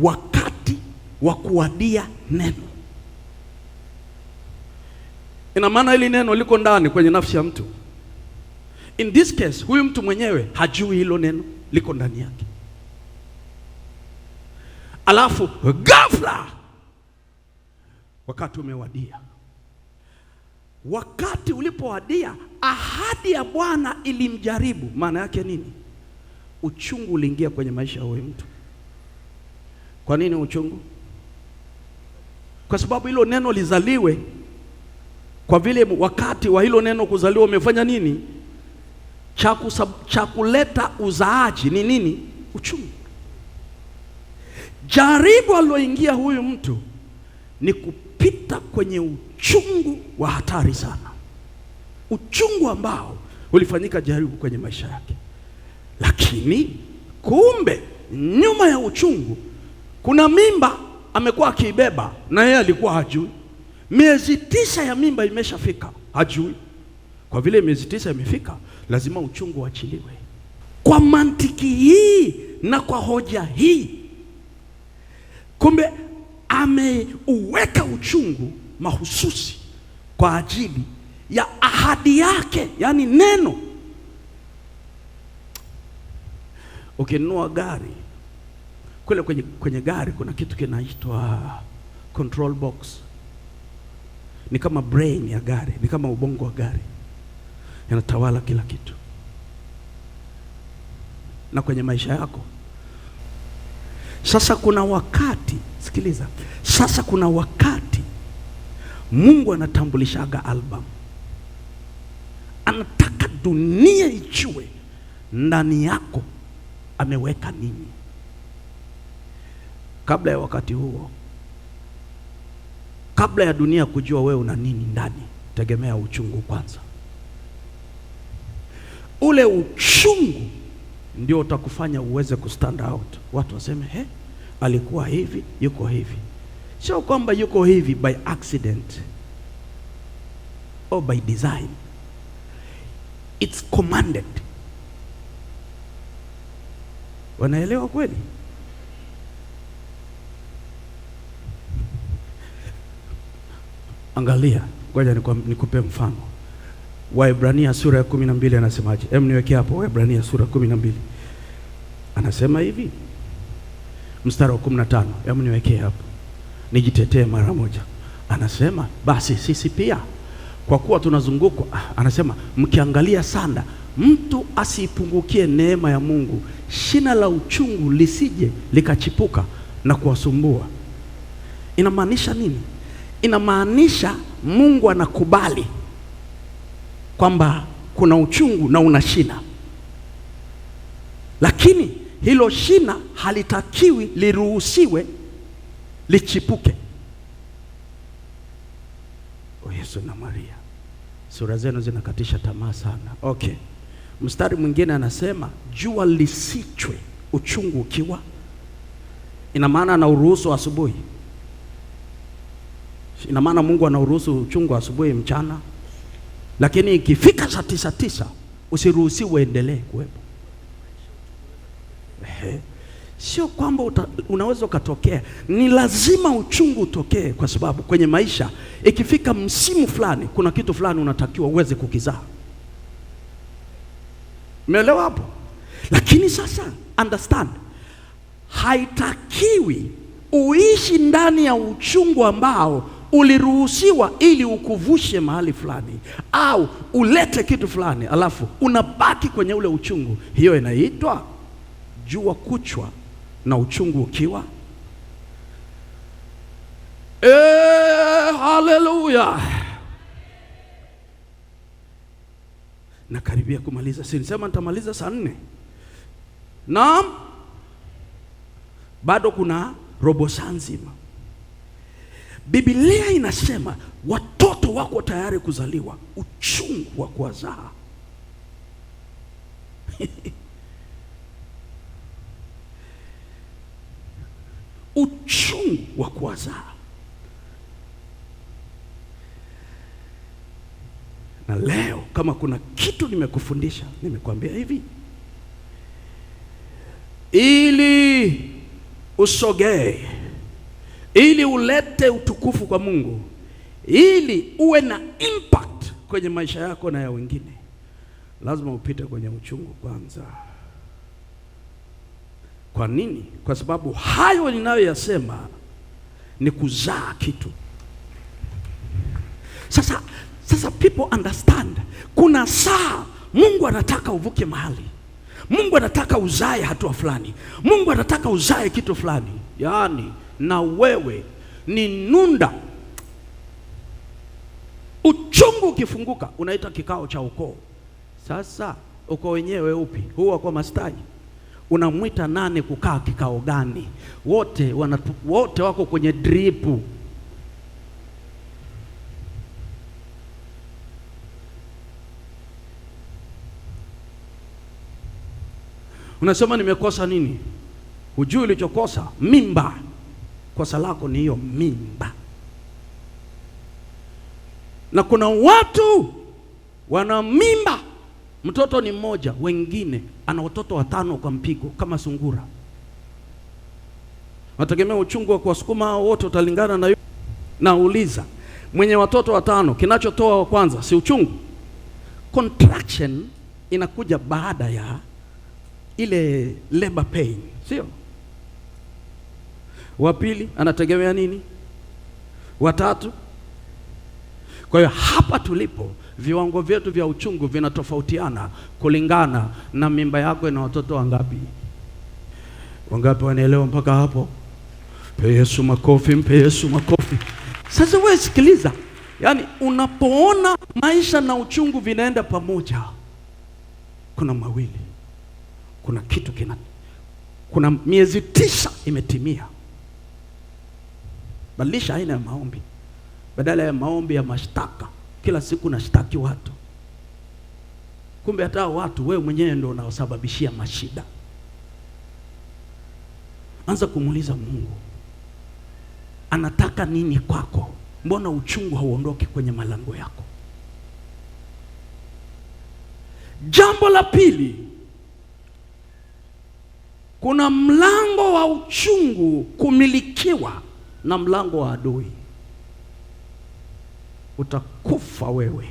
Speaker 2: wakati wa kuwadia neno. Ina maana hili neno liko ndani kwenye nafsi ya mtu. In this case, huyu mtu mwenyewe hajui hilo neno liko ndani yake. Alafu ghafla wakati umewadia. Wakati ulipowadia, ahadi ya Bwana ilimjaribu. Maana yake nini? Uchungu uliingia kwenye maisha ya huyu mtu. Kwa nini uchungu? Kwa sababu hilo neno lizaliwe. Kwa vile wakati wa hilo neno kuzaliwa umefanya nini? Cha kuleta uzaaji ni nini? Uchungu. Jaribu aliloingia huyu mtu ni kupita kwenye uchungu wa hatari sana. Uchungu ambao ulifanyika jaribu kwenye maisha yake. Lakini kumbe nyuma ya uchungu kuna mimba amekuwa akiibeba na yeye alikuwa hajui. Miezi 9 ya mimba imeshafika, hajui. Kwa vile miezi 9 imefika, lazima uchungu uachiliwe. Kwa mantiki hii na kwa hoja hii, kumbe ameuweka uchungu mahususi kwa ajili ya ahadi yake, yani neno. Ukinunua gari, kule kwenye gari kuna kitu kinaitwa control box. Ni kama brain ya gari, ni kama ubongo wa gari, yanatawala kila kitu. Na kwenye maisha yako sasa kuna wakati, sikiliza, sasa kuna wakati Mungu anatambulishaga album. Anataka dunia ijue ndani yako ameweka nini. Kabla ya wakati huo, kabla ya dunia kujua wewe una nini ndani, tegemea uchungu kwanza. Ule uchungu ndio utakufanya uweze kustand out. Watu waseme, alikuwa hivi, yuko hivi. Sio kwamba yuko hivi by accident or by design. It's commanded. Wanaelewa kweli? Angalia, ngoja nikupe mfano. Waebrania sura ya 12 anasemaje? Hem, niweke hapo Waebrania sura 12. Anasema hivi, mstari wa 15. Hem, niweke hapo nijitetee mara moja. Anasema basi sisi pia kwa kuwa tunazungukwa, anasema mkiangalia sana mtu asipungukie neema ya Mungu, shina la uchungu lisije likachipuka na kuwasumbua. Inamaanisha nini? Inamaanisha Mungu anakubali kwamba kuna uchungu na una shina, lakini hilo shina halitakiwi liruhusiwe lichipuke. O Yesu na Maria, sura zenu zinakatisha tamaa sana. Okay, mstari mwingine anasema jua lisichwe uchungu ukiwa. Ina maana anauruhusu asubuhi. Ina maana Mungu anauruhusu uchungu asubuhi, mchana, lakini ikifika saa 9 usiruhusiwe uendelee kuwepo. Sio kwamba unaweza ukatokea, ni lazima uchungu utokee, kwa sababu kwenye maisha ikifika msimu fulani kuna kitu fulani unatakiwa uweze kukizaa. Umeelewa hapo? Lakini sasa understand, haitakiwi uishi ndani ya uchungu ambao uliruhusiwa ili ukuvushe mahali fulani au ulete kitu fulani, alafu unabaki kwenye ule uchungu. Hiyo inaitwa jua kuchwa na uchungu ukiwa. Haleluya. Na karibia kumaliza. Si nisema nitamaliza saa 4. Naam, bado kuna robo saa nzima. Biblia inasema watoto wako tayari kuzaliwa, uchungu wa kuwazaa. Uchungu wa kuwazaa. Na leo kama kuna kitu nimekufundisha, nimekwambia hivi, ili usogee, ili ulete utukufu kwa Mungu, ili uwe na impact kwenye maisha yako na ya wengine, lazima upite kwenye uchungu kwanza. Kwa nini? Kwa sababu hayo ninayoyasema ni kuzaa kitu. Sasa people understand, kuna saa Mungu anataka uvuke mahali. Mungu anataka uzae hatua fulani. Mungu anataka uzae kitu fulani. Yaani na wewe ni nunda. Uchungu ukifunguka unaita kikao cha ukoo. Sasa ukoo wenyewe upi? Huwa kwa mastai. Unamwita nani kukaa kikao gani? Wote wako kwenye dripu. Unasema nimekosa nini? Hujui ulichokosa? Mimba. Kosa lako ni hiyo mimba. Na kuna watu wana mimba, mtoto ni mmoja, wengine ana watoto 5 kwa mpigo kama sungura. Nategemea uchungu wa kuwasukuma wote utalingana na yule. Nauliza, mwenye watoto 5 kinachotoa wa kwanza si uchungu? Contraction inakuja baada ya ile labor pain, sio? Wa pili anategemea nini? Wa tatu. Kwa hiyo hapa tulipo viwango vyetu vya uchungu vinatofautiana kulingana na mimba yako ina watoto wangapi. Wangapi wanaelewa mpaka hapo? Mpe Yesu makofi, mpe Yesu makofi. Sasa wewe sikiliza, yaani unapoona maisha na uchungu vinaenda pamoja, kuna mawili. Kuna kitu kuna miezi 9 imetimia. Badilisha aina ya maombi. Badala ya maombi ya mashtaka, kila siku nashtaki watu, kumbe hata watu wewe mwenyewe ndio unaosababishia mashida. Anza kumuuliza Mungu anataka nini kwako. Mbona uchungu hauondoki kwenye malango yako? Jambo la pili, kuna mlango wa uchungu kumilikiwa na mlango wa adui. Utakufa wewe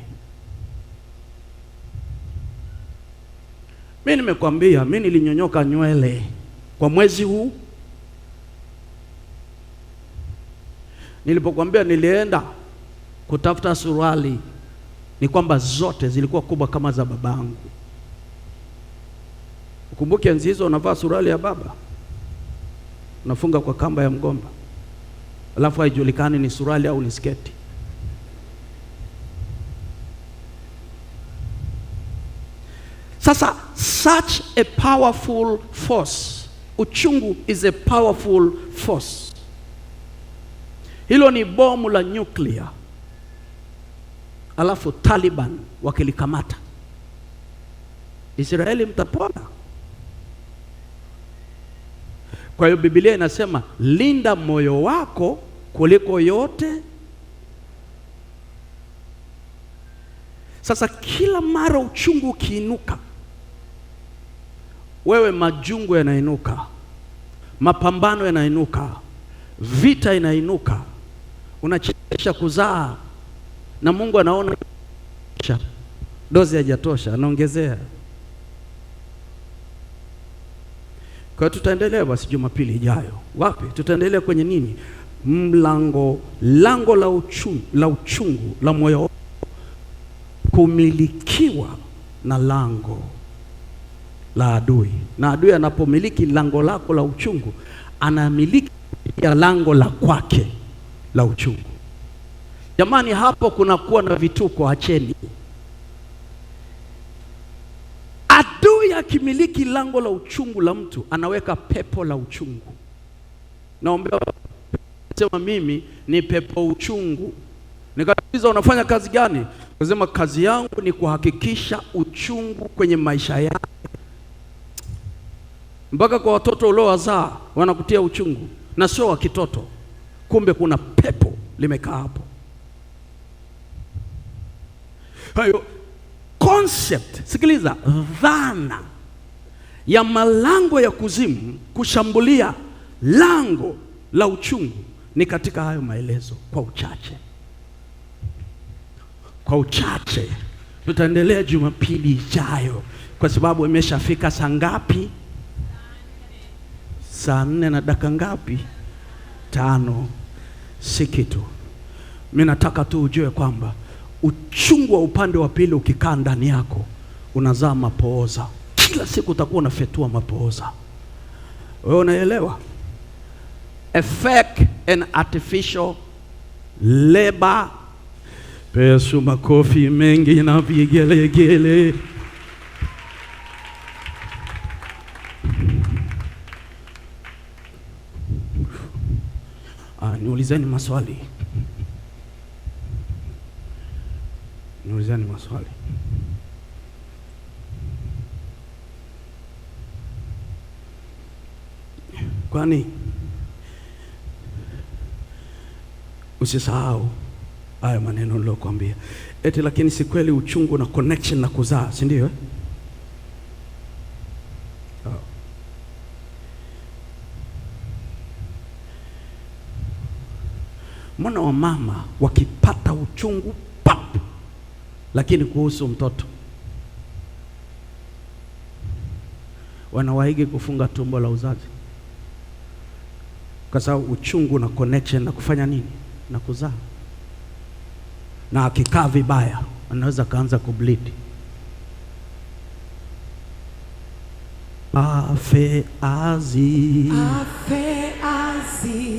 Speaker 2: Mimi nimekwambia, mimi nilinyonyoka nywele kwa mwezi huu. Nilipokuambia nilienda kutafuta suruali, ni kwamba zote zilikuwa kubwa kama za babangu. Ukumbuke enzi hizo unavaa suruali ya baba, unafunga kwa kamba ya mgomba, alafu haijulikani ni suruali au ni sketi. Sasa such a powerful force. Uchungu is a powerful force. Hilo ni bomu la nyuklia, alafu Taliban wakilikamata, Israeli mtapona. Kwa hiyo Biblia inasema linda moyo wako kuliko yote. Sasa kila mara uchungu ukiinuka, wewe majungu yanainuka, mapambano yanainuka, vita inainuka, unachesha kuzaa, na Mungu anaona dozi haijatosha, anaongezea. Kwa hiyo tutaendelea basi Jumapili ijayo. Wapi? Tutaendelea kwenye nini? Lango la uchungu la moyo, kumilikiwa na lango la adui. Na adui anapomiliki lango lako la uchungu, anamiliki ya lango la kwake la uchungu. Jamani, hapo kunakuwa na vituko, acheni. Adui akimiliki lango la uchungu la mtu, anaweka pepo la uchungu. Naomba sema mimi ni pepo uchungu. Nikauliza unafanya kazi gani? Nasema kazi yangu ni kuhakikisha uchungu kwenye maisha yako. Mpaka kwa watoto uliowazaa wanakutia uchungu, na sio wa kitoto. Kumbe kuna pepo limekaa hapo. Hayo concept, sikiliza, dhana ya malango ya kuzimu kushambulia lango la uchungu ni katika hayo maelezo kwa uchache. Kwa uchache tutaendelea Jumapili ijayo, kwa sababu imeshafika saa ngapi? Saa 4 na dakika ngapi? 5. Si kitu. Mimi nataka tu ujue kwamba uchungu wa upande wa pili ukikaa ndani yako unazaa mapooza. Kila siku utakuwa unafetua mapooza. Wewe unaelewa? A fake and artificial labor. Pesu makofi mengi na vigelegele. Niulizeni maswali. Niulizeni maswali. Kwani usisahau haya maneno nilokuambia. Eti lakini si kweli uchungu na connection na kuzaa, si ndio? Mbona wa mama wakipata uchungu pap, lakini kuhusu mtoto wanawahi kufunga tumbo la uzazi? Kwa sababu uchungu na connection na kufanya nini? Na kuzaa. Na akikaa vibaya anaweza kaanza kubleed. Afe azi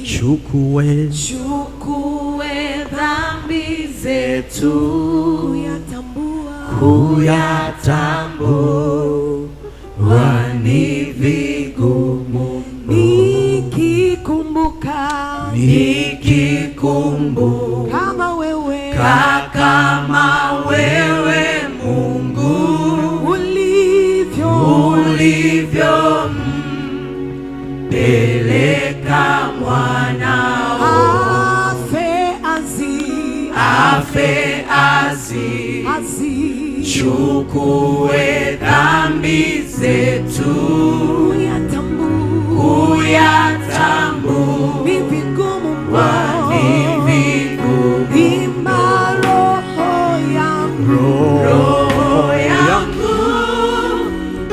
Speaker 2: chukue
Speaker 3: dhambi zetu, kuyatambua ni vigumu, nikikumbuka kama wewe Mungu ulivyo peleka mwanao afe azi chukue dhambi zetu, kuyatambua ni vigumu, ima roho yangu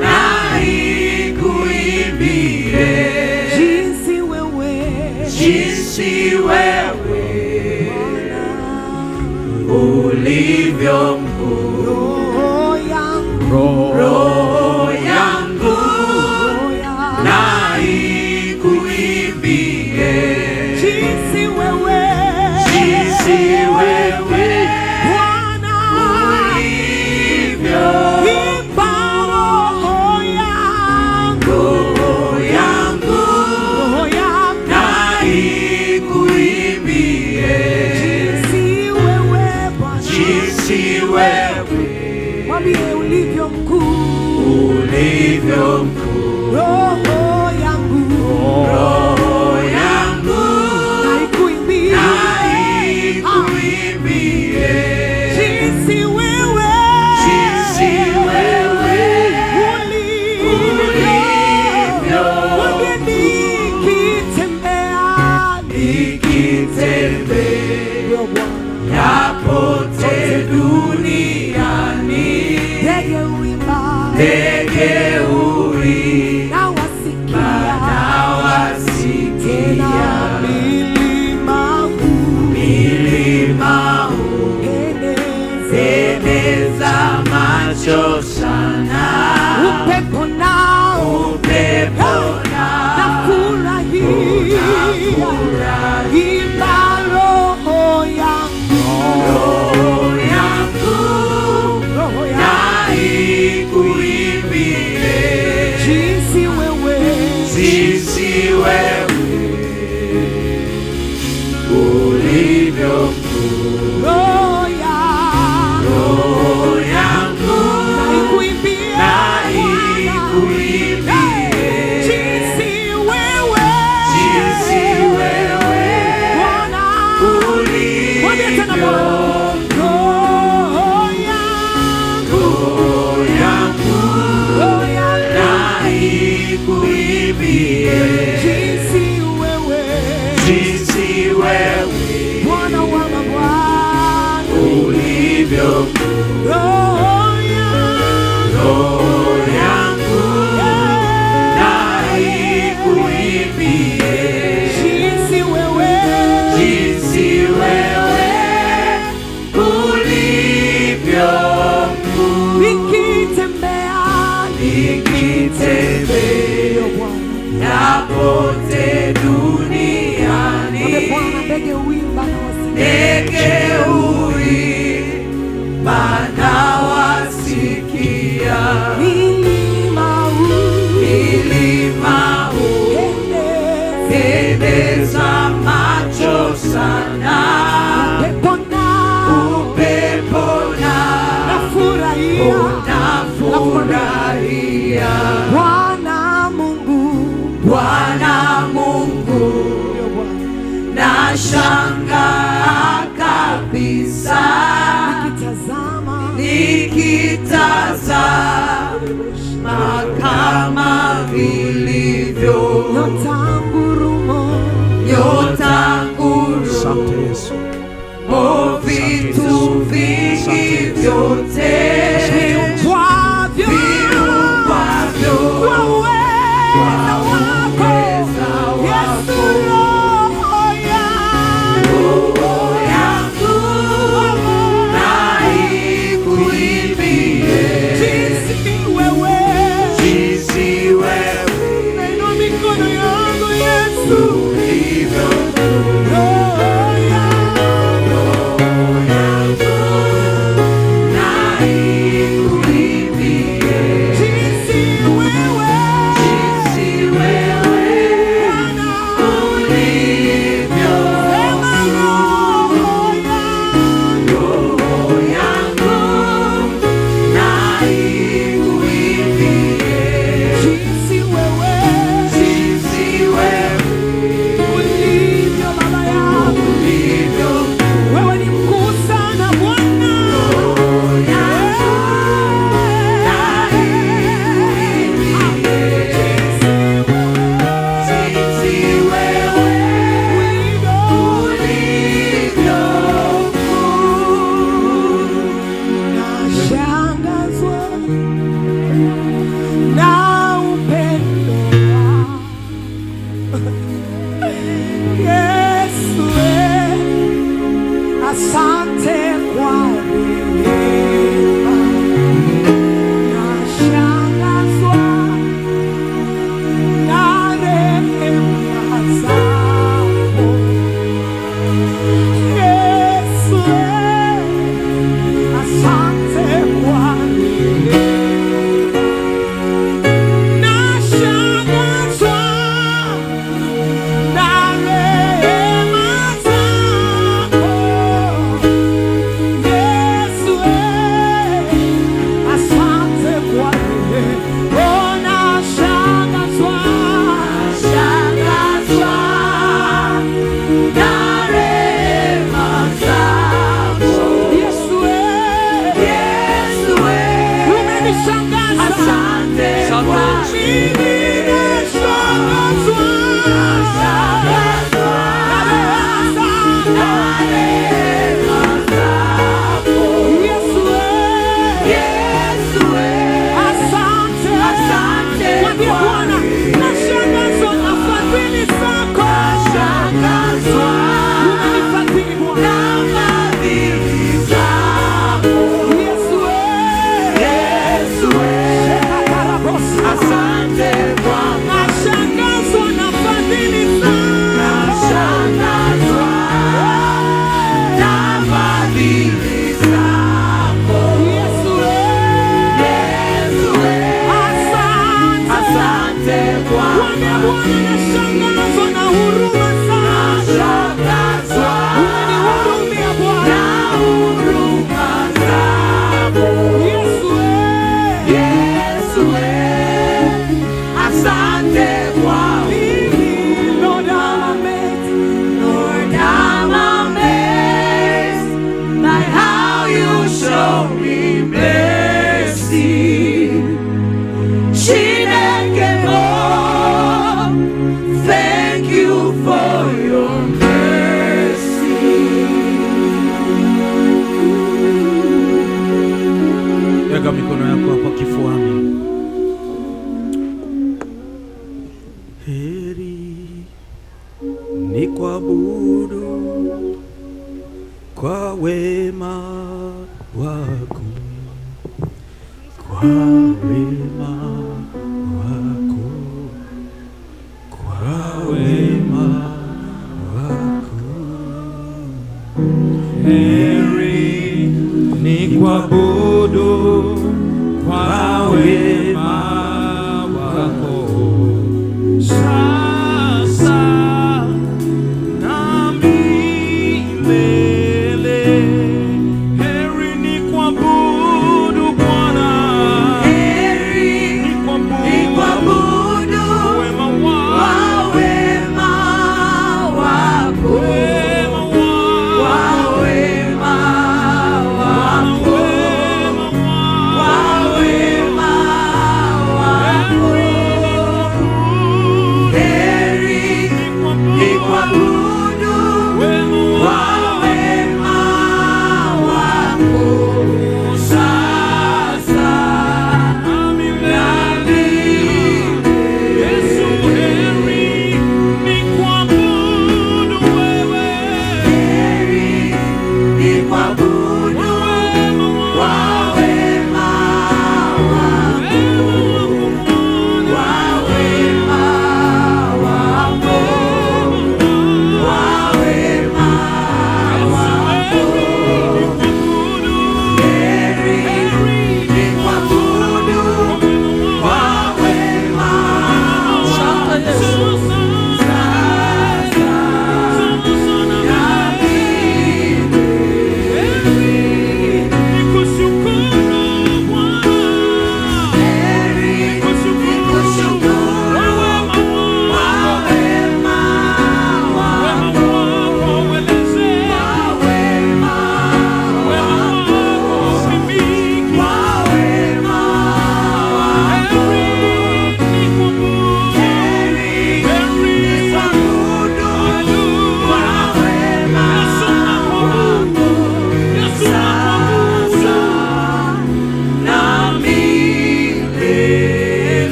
Speaker 3: na ulivyo mkuu.
Speaker 4: roho yangu,
Speaker 3: Roho yangu
Speaker 4: roho yangu,
Speaker 3: na ikuimbie
Speaker 4: jinsi wewe,
Speaker 3: jinsi wewe
Speaker 4: Bwana,
Speaker 3: ulivyo.
Speaker 4: imba roho yangu,
Speaker 3: Roho yangu
Speaker 4: roho yangu,
Speaker 3: na ikuimbie
Speaker 4: jinsi wewe Bwana,
Speaker 3: jinsi wewe
Speaker 4: mwambie ulivyo mkuu,
Speaker 3: ulivyo mkuu.
Speaker 4: roho yangu,
Speaker 3: Roho yangu
Speaker 4: na ikuimbie,
Speaker 3: na ikuimbie
Speaker 4: jinsi wewe,
Speaker 3: jinsi wewe
Speaker 4: ulivyo, mwambie nikitembea,
Speaker 3: nikitembea yapote duniani,
Speaker 4: ndege uimba,
Speaker 3: ndege ui
Speaker 4: na wasikia,
Speaker 3: nawasikia
Speaker 4: milima
Speaker 3: milima
Speaker 4: hueneza,
Speaker 3: macho sana,
Speaker 4: upepo nao
Speaker 3: upepo
Speaker 4: nafurahia, imba roho yangu,
Speaker 3: roho yangu
Speaker 4: roho
Speaker 3: na
Speaker 4: yangu,
Speaker 3: ikuimbie
Speaker 4: jinsi wewe,
Speaker 3: jinsi wewe ulivyo mkuu.
Speaker 4: roho yangu,
Speaker 3: Roho yangu
Speaker 4: na ikuimbie,
Speaker 3: na ikuimbie
Speaker 4: jinsi wewe,
Speaker 3: jinsi wewe
Speaker 4: Bwana, mwambie tena
Speaker 3: ulivyo.
Speaker 4: Bwana, roho yangu,
Speaker 3: Roho yangu
Speaker 4: roho yangu,
Speaker 3: na ikuimbie
Speaker 4: jinsi wewe,
Speaker 3: jinsi wewe
Speaker 4: Bwana wa mabwana,
Speaker 3: ulivyo mkuu.
Speaker 4: roho yangu,
Speaker 3: Roho yangu na ikuimbie
Speaker 4: jinsi wewe,
Speaker 3: jinsi wewe ulivyo mkuu.
Speaker 4: nikitembea,
Speaker 3: Nikitembea yapote duniani,
Speaker 4: mwambie Bwana, ndege uimba na wasikia,
Speaker 3: ndege huimba na wasikia,
Speaker 4: milima
Speaker 3: milima
Speaker 4: hueneza,
Speaker 3: hueneza macho sana,
Speaker 4: upepo nao
Speaker 3: upepo na
Speaker 4: nafurahia,
Speaker 3: unafurahia.
Speaker 4: Bwana Mungu,
Speaker 3: Bwana Mungu nashangaa kabisa nikitazama kama vilivyo
Speaker 4: nyota ngurumo,
Speaker 3: nyota
Speaker 2: Asante
Speaker 3: ngurumo,
Speaker 2: Yesu.
Speaker 3: vitu vingi vyote
Speaker 4: viumbwavyo
Speaker 3: viumbwavyo
Speaker 4: kwa uweza wako, Yesu, roho yangu,
Speaker 3: roho yangu na ikuimbie
Speaker 4: jinsi wewe,
Speaker 3: jinsi wewe
Speaker 4: nainua mikono yangu Yesu,
Speaker 3: ulivyo.
Speaker 4: roho yangu,
Speaker 3: Roho yangu na
Speaker 2: kwa wema wako, kwa wema wako, kwa wema wako.
Speaker 3: Heri ni kuabudu kwa wema wako sasa na milele. Heri ni kuabudu Bwana, heri ni kuabudu wema wako, wema wako,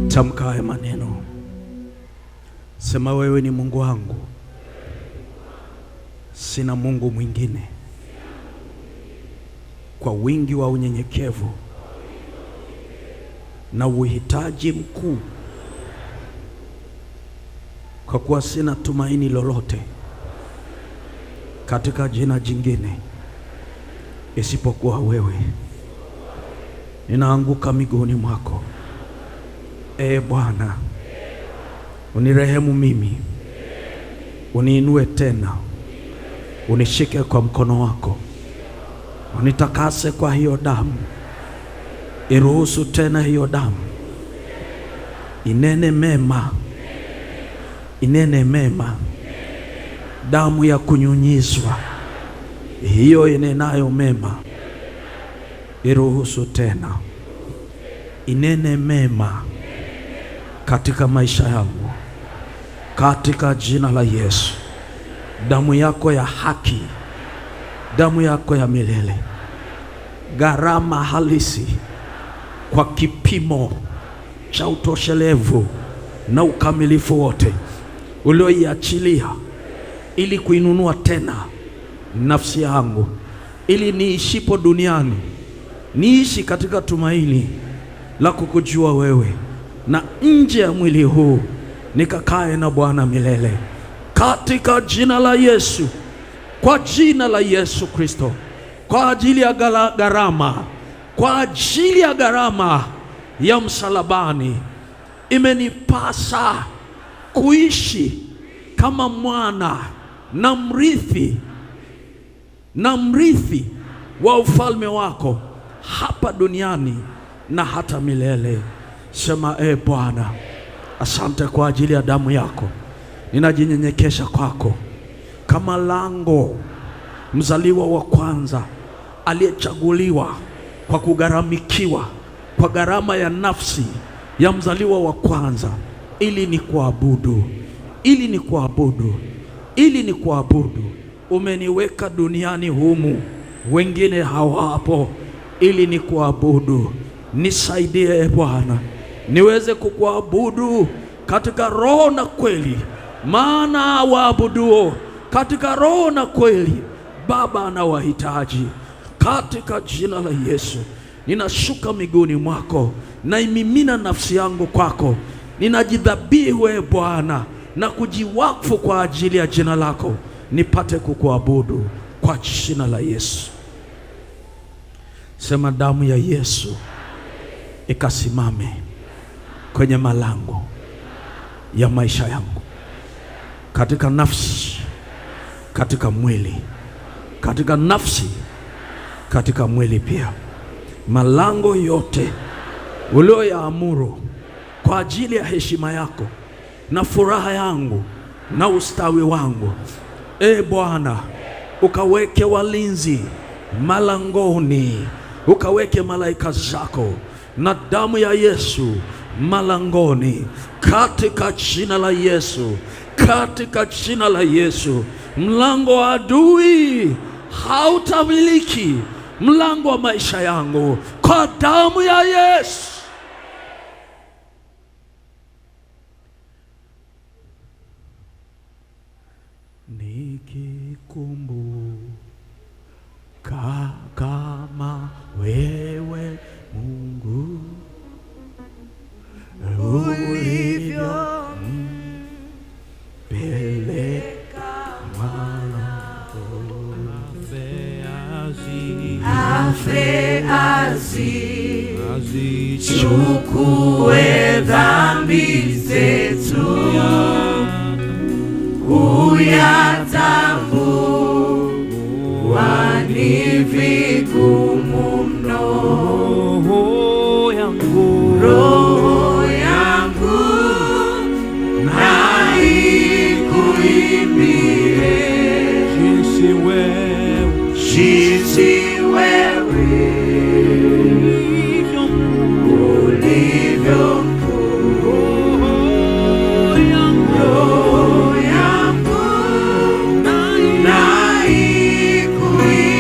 Speaker 2: Tamka haya maneno. Sema, wewe ni Mungu wangu, sina Mungu mwingine. Kwa wingi wa unyenyekevu na uhitaji mkuu, kwa kuwa sina tumaini lolote katika jina jingine isipokuwa wewe, ninaanguka miguuni mwako. Bwana, unirehemu mimi, uniinue tena, unishike kwa mkono wako, unitakase kwa hiyo damu. Iruhusu tena hiyo damu inene mema, inene mema, damu ya kunyunyizwa, hiyo inenayo mema. Iruhusu tena inene mema katika maisha yangu, katika jina la Yesu. Damu yako ya haki, damu yako ya milele, gharama halisi kwa kipimo cha utoshelevu na ukamilifu wote ulioiachilia ili kuinunua tena nafsi yangu, ili niishipo duniani niishi katika tumaini la kukujua wewe, na nje ya mwili huu nikakae na Bwana milele, katika jina la Yesu, kwa jina la Yesu Kristo, kwa ajili ya gharama, kwa ajili ya gharama ya msalabani. Imenipasa kuishi kama mwana na mrithi wa ufalme wako hapa duniani na hata milele. Sema, Bwana, asante kwa ajili ya damu yako. Ninajinyenyekesha kwako kama lango, mzaliwa wa kwanza aliyechaguliwa kwa kugharamikiwa kwa gharama ya nafsi ya mzaliwa wa kwanza, ili ni kuabudu, ili ni kuabudu, ili ni kuabudu. Umeniweka duniani humu, wengine hawapo, ili ni kuabudu. Nisaidie Bwana, niweze kukuabudu katika roho na kweli, maana waabuduo katika roho na kweli. Baba anawahitaji katika jina la Yesu. Ninashuka miguuni mwako, naimimina nafsi yangu kwako, ninajidhabihu wewe Bwana na kujiwakfu kwa ajili ya jina lako, nipate kukuabudu kwa jina la Yesu. Sema, damu ya Yesu ikasimame kwenye malango ya maisha yangu, katika nafsi, katika mwili, katika nafsi, katika mwili pia. Malango yote ulioyaamuru kwa ajili ya heshima yako na furaha yangu na ustawi wangu, Bwana, ukaweke walinzi malangoni, ukaweke malaika zako na damu ya Yesu malangoni, katika jina la Yesu, katika jina la Yesu. Mlango wa adui hautamiliki mlango wa maisha yangu kwa damu ya Yesu. Nikikumbuka kama wewe Mungu ulivyo peleka
Speaker 4: afe azichukue dhambi zetu, uyatambua ni vigumu mno. Roho yangu na ikuimbie jinsi wewe ulivyo mkuu. Roho yangu na ikuimbie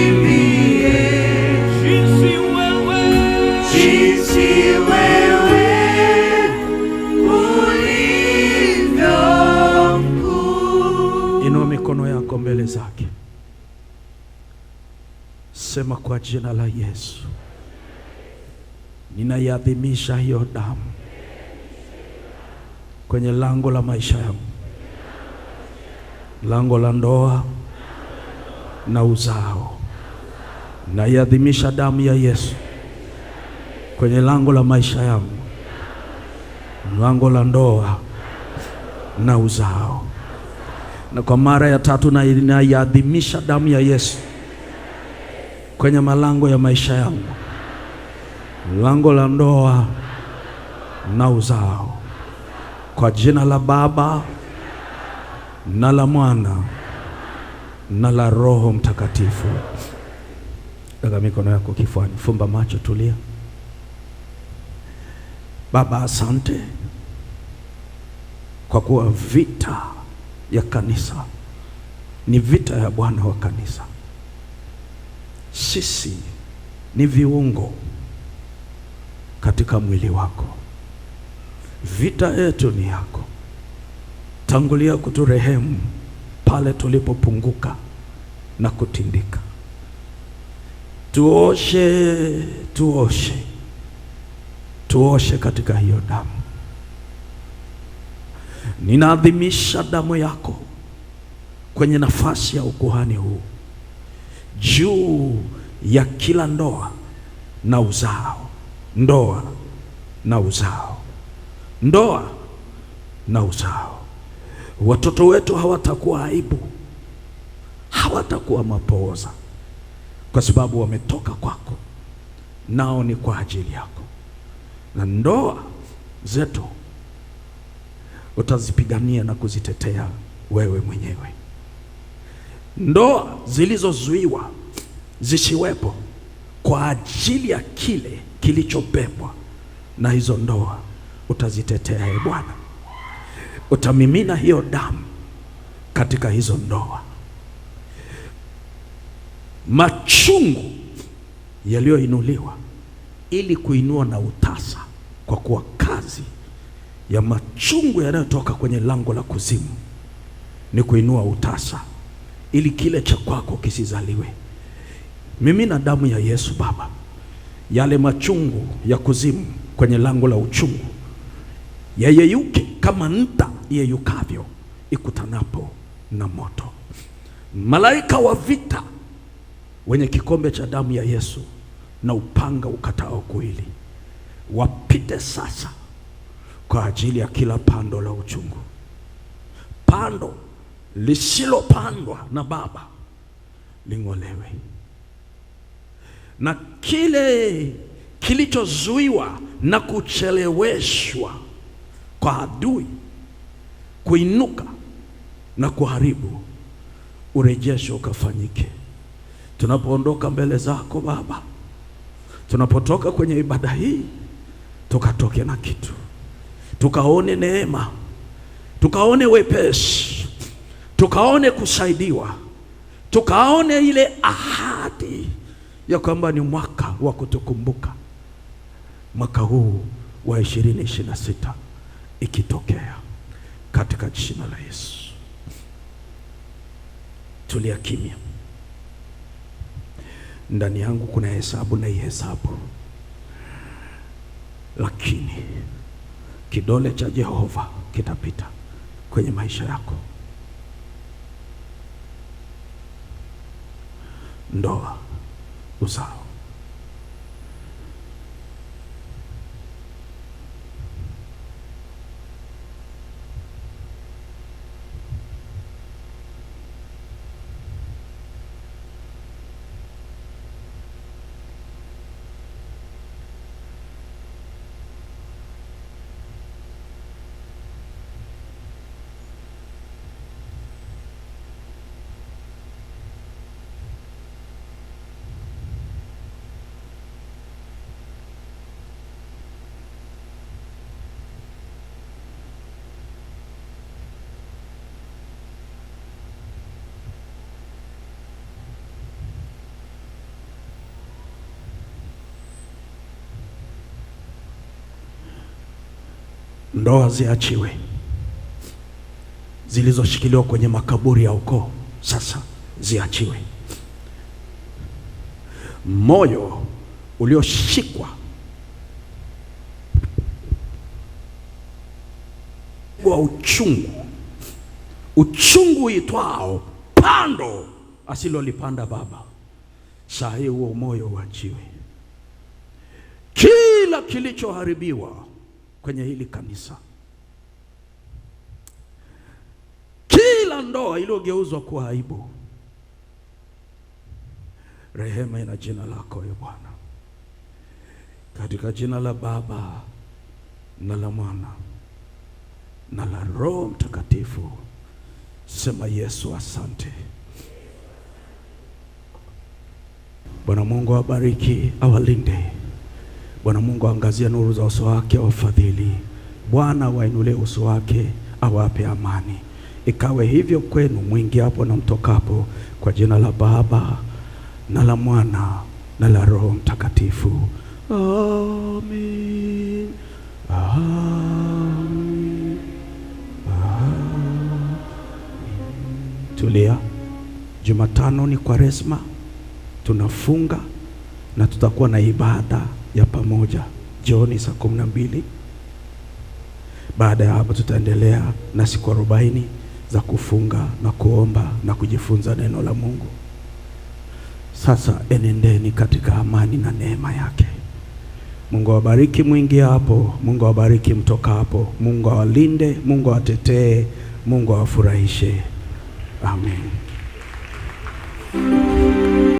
Speaker 4: jinsi wewe ulivyo mkuu.
Speaker 2: Inua mikono yako mbele zake. Sema, kwa jina la Yesu ninaiadhimisha hiyo damu kwenye lango la maisha yangu, lango la ndoa na uzao. Naiadhimisha damu ya Yesu kwenye lango la maisha yangu, lango la ndoa na uzao. Na kwa mara ya tatu naiadhimisha damu ya Yesu kwenye malango ya maisha yangu, lango la ndoa na uzao, kwa jina la Baba na la Mwana na la Roho Mtakatifu. Daga mikono yako kifuani, fumba macho, tulia. Baba, asante kwa kuwa vita ya kanisa ni vita ya Bwana wa kanisa. Sisi ni viungo katika mwili wako. Vita yetu ni yako. Tangulia kuturehemu pale tulipopunguka na kutindika. Tuoshe katika hiyo damu. Ninaadhimisha damu yako kwenye nafasi ya ukuhani huu, juu ya kila ndoa na uzao, ndoa na uzao, ndoa na uzao. Watoto wetu hawatakuwa aibu, hawatakuwa mapooza, kwa sababu wametoka kwako, nao ni kwa ajili yako. Na ndoa zetu utazipigania na kuzitetea wewe mwenyewe. Ndoa zilizozuiwa zisiwepo kwa ajili ya kile kilichobebwa na hizo ndoa, utazitetea e Bwana. Utamimina hiyo damu katika hizo ndoa. Machungu yaliyoinuliwa ili kuinua na utasa, kwa kuwa kazi ya machungu yanayotoka kwenye lango la kuzimu ni kuinua utasa ili kile cha kwako kisizaliwe. Mimi na damu ya Yesu Baba, yale machungu ya kuzimu kwenye lango la uchungu yayeyuke kama nta yeyukavyo ikutanapo na moto. Malaika wa vita wenye kikombe cha damu ya Yesu na upanga ukatao kuwili wapite sasa kwa ajili ya kila pando la uchungu. Pando lisilopandwa na Baba ling'olewe, na kile kilichozuiwa na kucheleweshwa kwa adui kuinuka na kuharibu, urejesho ukafanyike. Tunapoondoka mbele zako Baba, tunapotoka kwenye ibada hii, tukatoke na kitu, tukaone neema, tukaone wepesi, tukaone kusaidiwa, tukaone ile ahadi ya kwamba ni mwaka wa kutukumbuka, mwaka huu wa 2026 ikitokea katika jina la Yesu. Tulia kimya. Ndani yangu kuna hesabu na ihesabu, lakini kidole cha Jehova kitapita kwenye maisha yako. Ndoa, uzao, ndoa ziachiwe zilizoshikiliwa kwenye makaburi ya ukoo, sasa ziachiwe. Moyo ulioshikwa wa uchungu uitwao pando asilolipanda Baba, saa hii huo moyo uachiwe. Kila kilichoharibiwa kwenye hili kanisa, kila ndoa iliyogeuzwa kuwa aibu, rehema ina jina lako ya Bwana, katika jina la Baba na la Mwana na la Roho Mtakatifu. Sema Yesu asante. Bwana Mungu awabariki, awalinde. Bwana Mungu aangazie nuru za uso wake, awafadhili. Bwana wainulie uso wake, awape amani. Ikawe hivyo kwenu mwingiapo na mtokapo, kwa jina la Baba na la Mwana na la Roho Mtakatifu. Amen. Amen. Amen. Tulia. Jumatano ni Kwaresma, tunafunga na tutakuwa na ibada ya pamoja jioni saa 12. Baada ya hapo tutaendelea na siku 40 za kufunga na kuomba na kujifunza neno la Mungu. Sasa enendeni katika amani na neema yake. Mungu awabariki mwingi hapo, Mungu awabariki mtoka hapo, Mungu awalinde, Mungu awatetee, Mungu awafurahishe. Amen.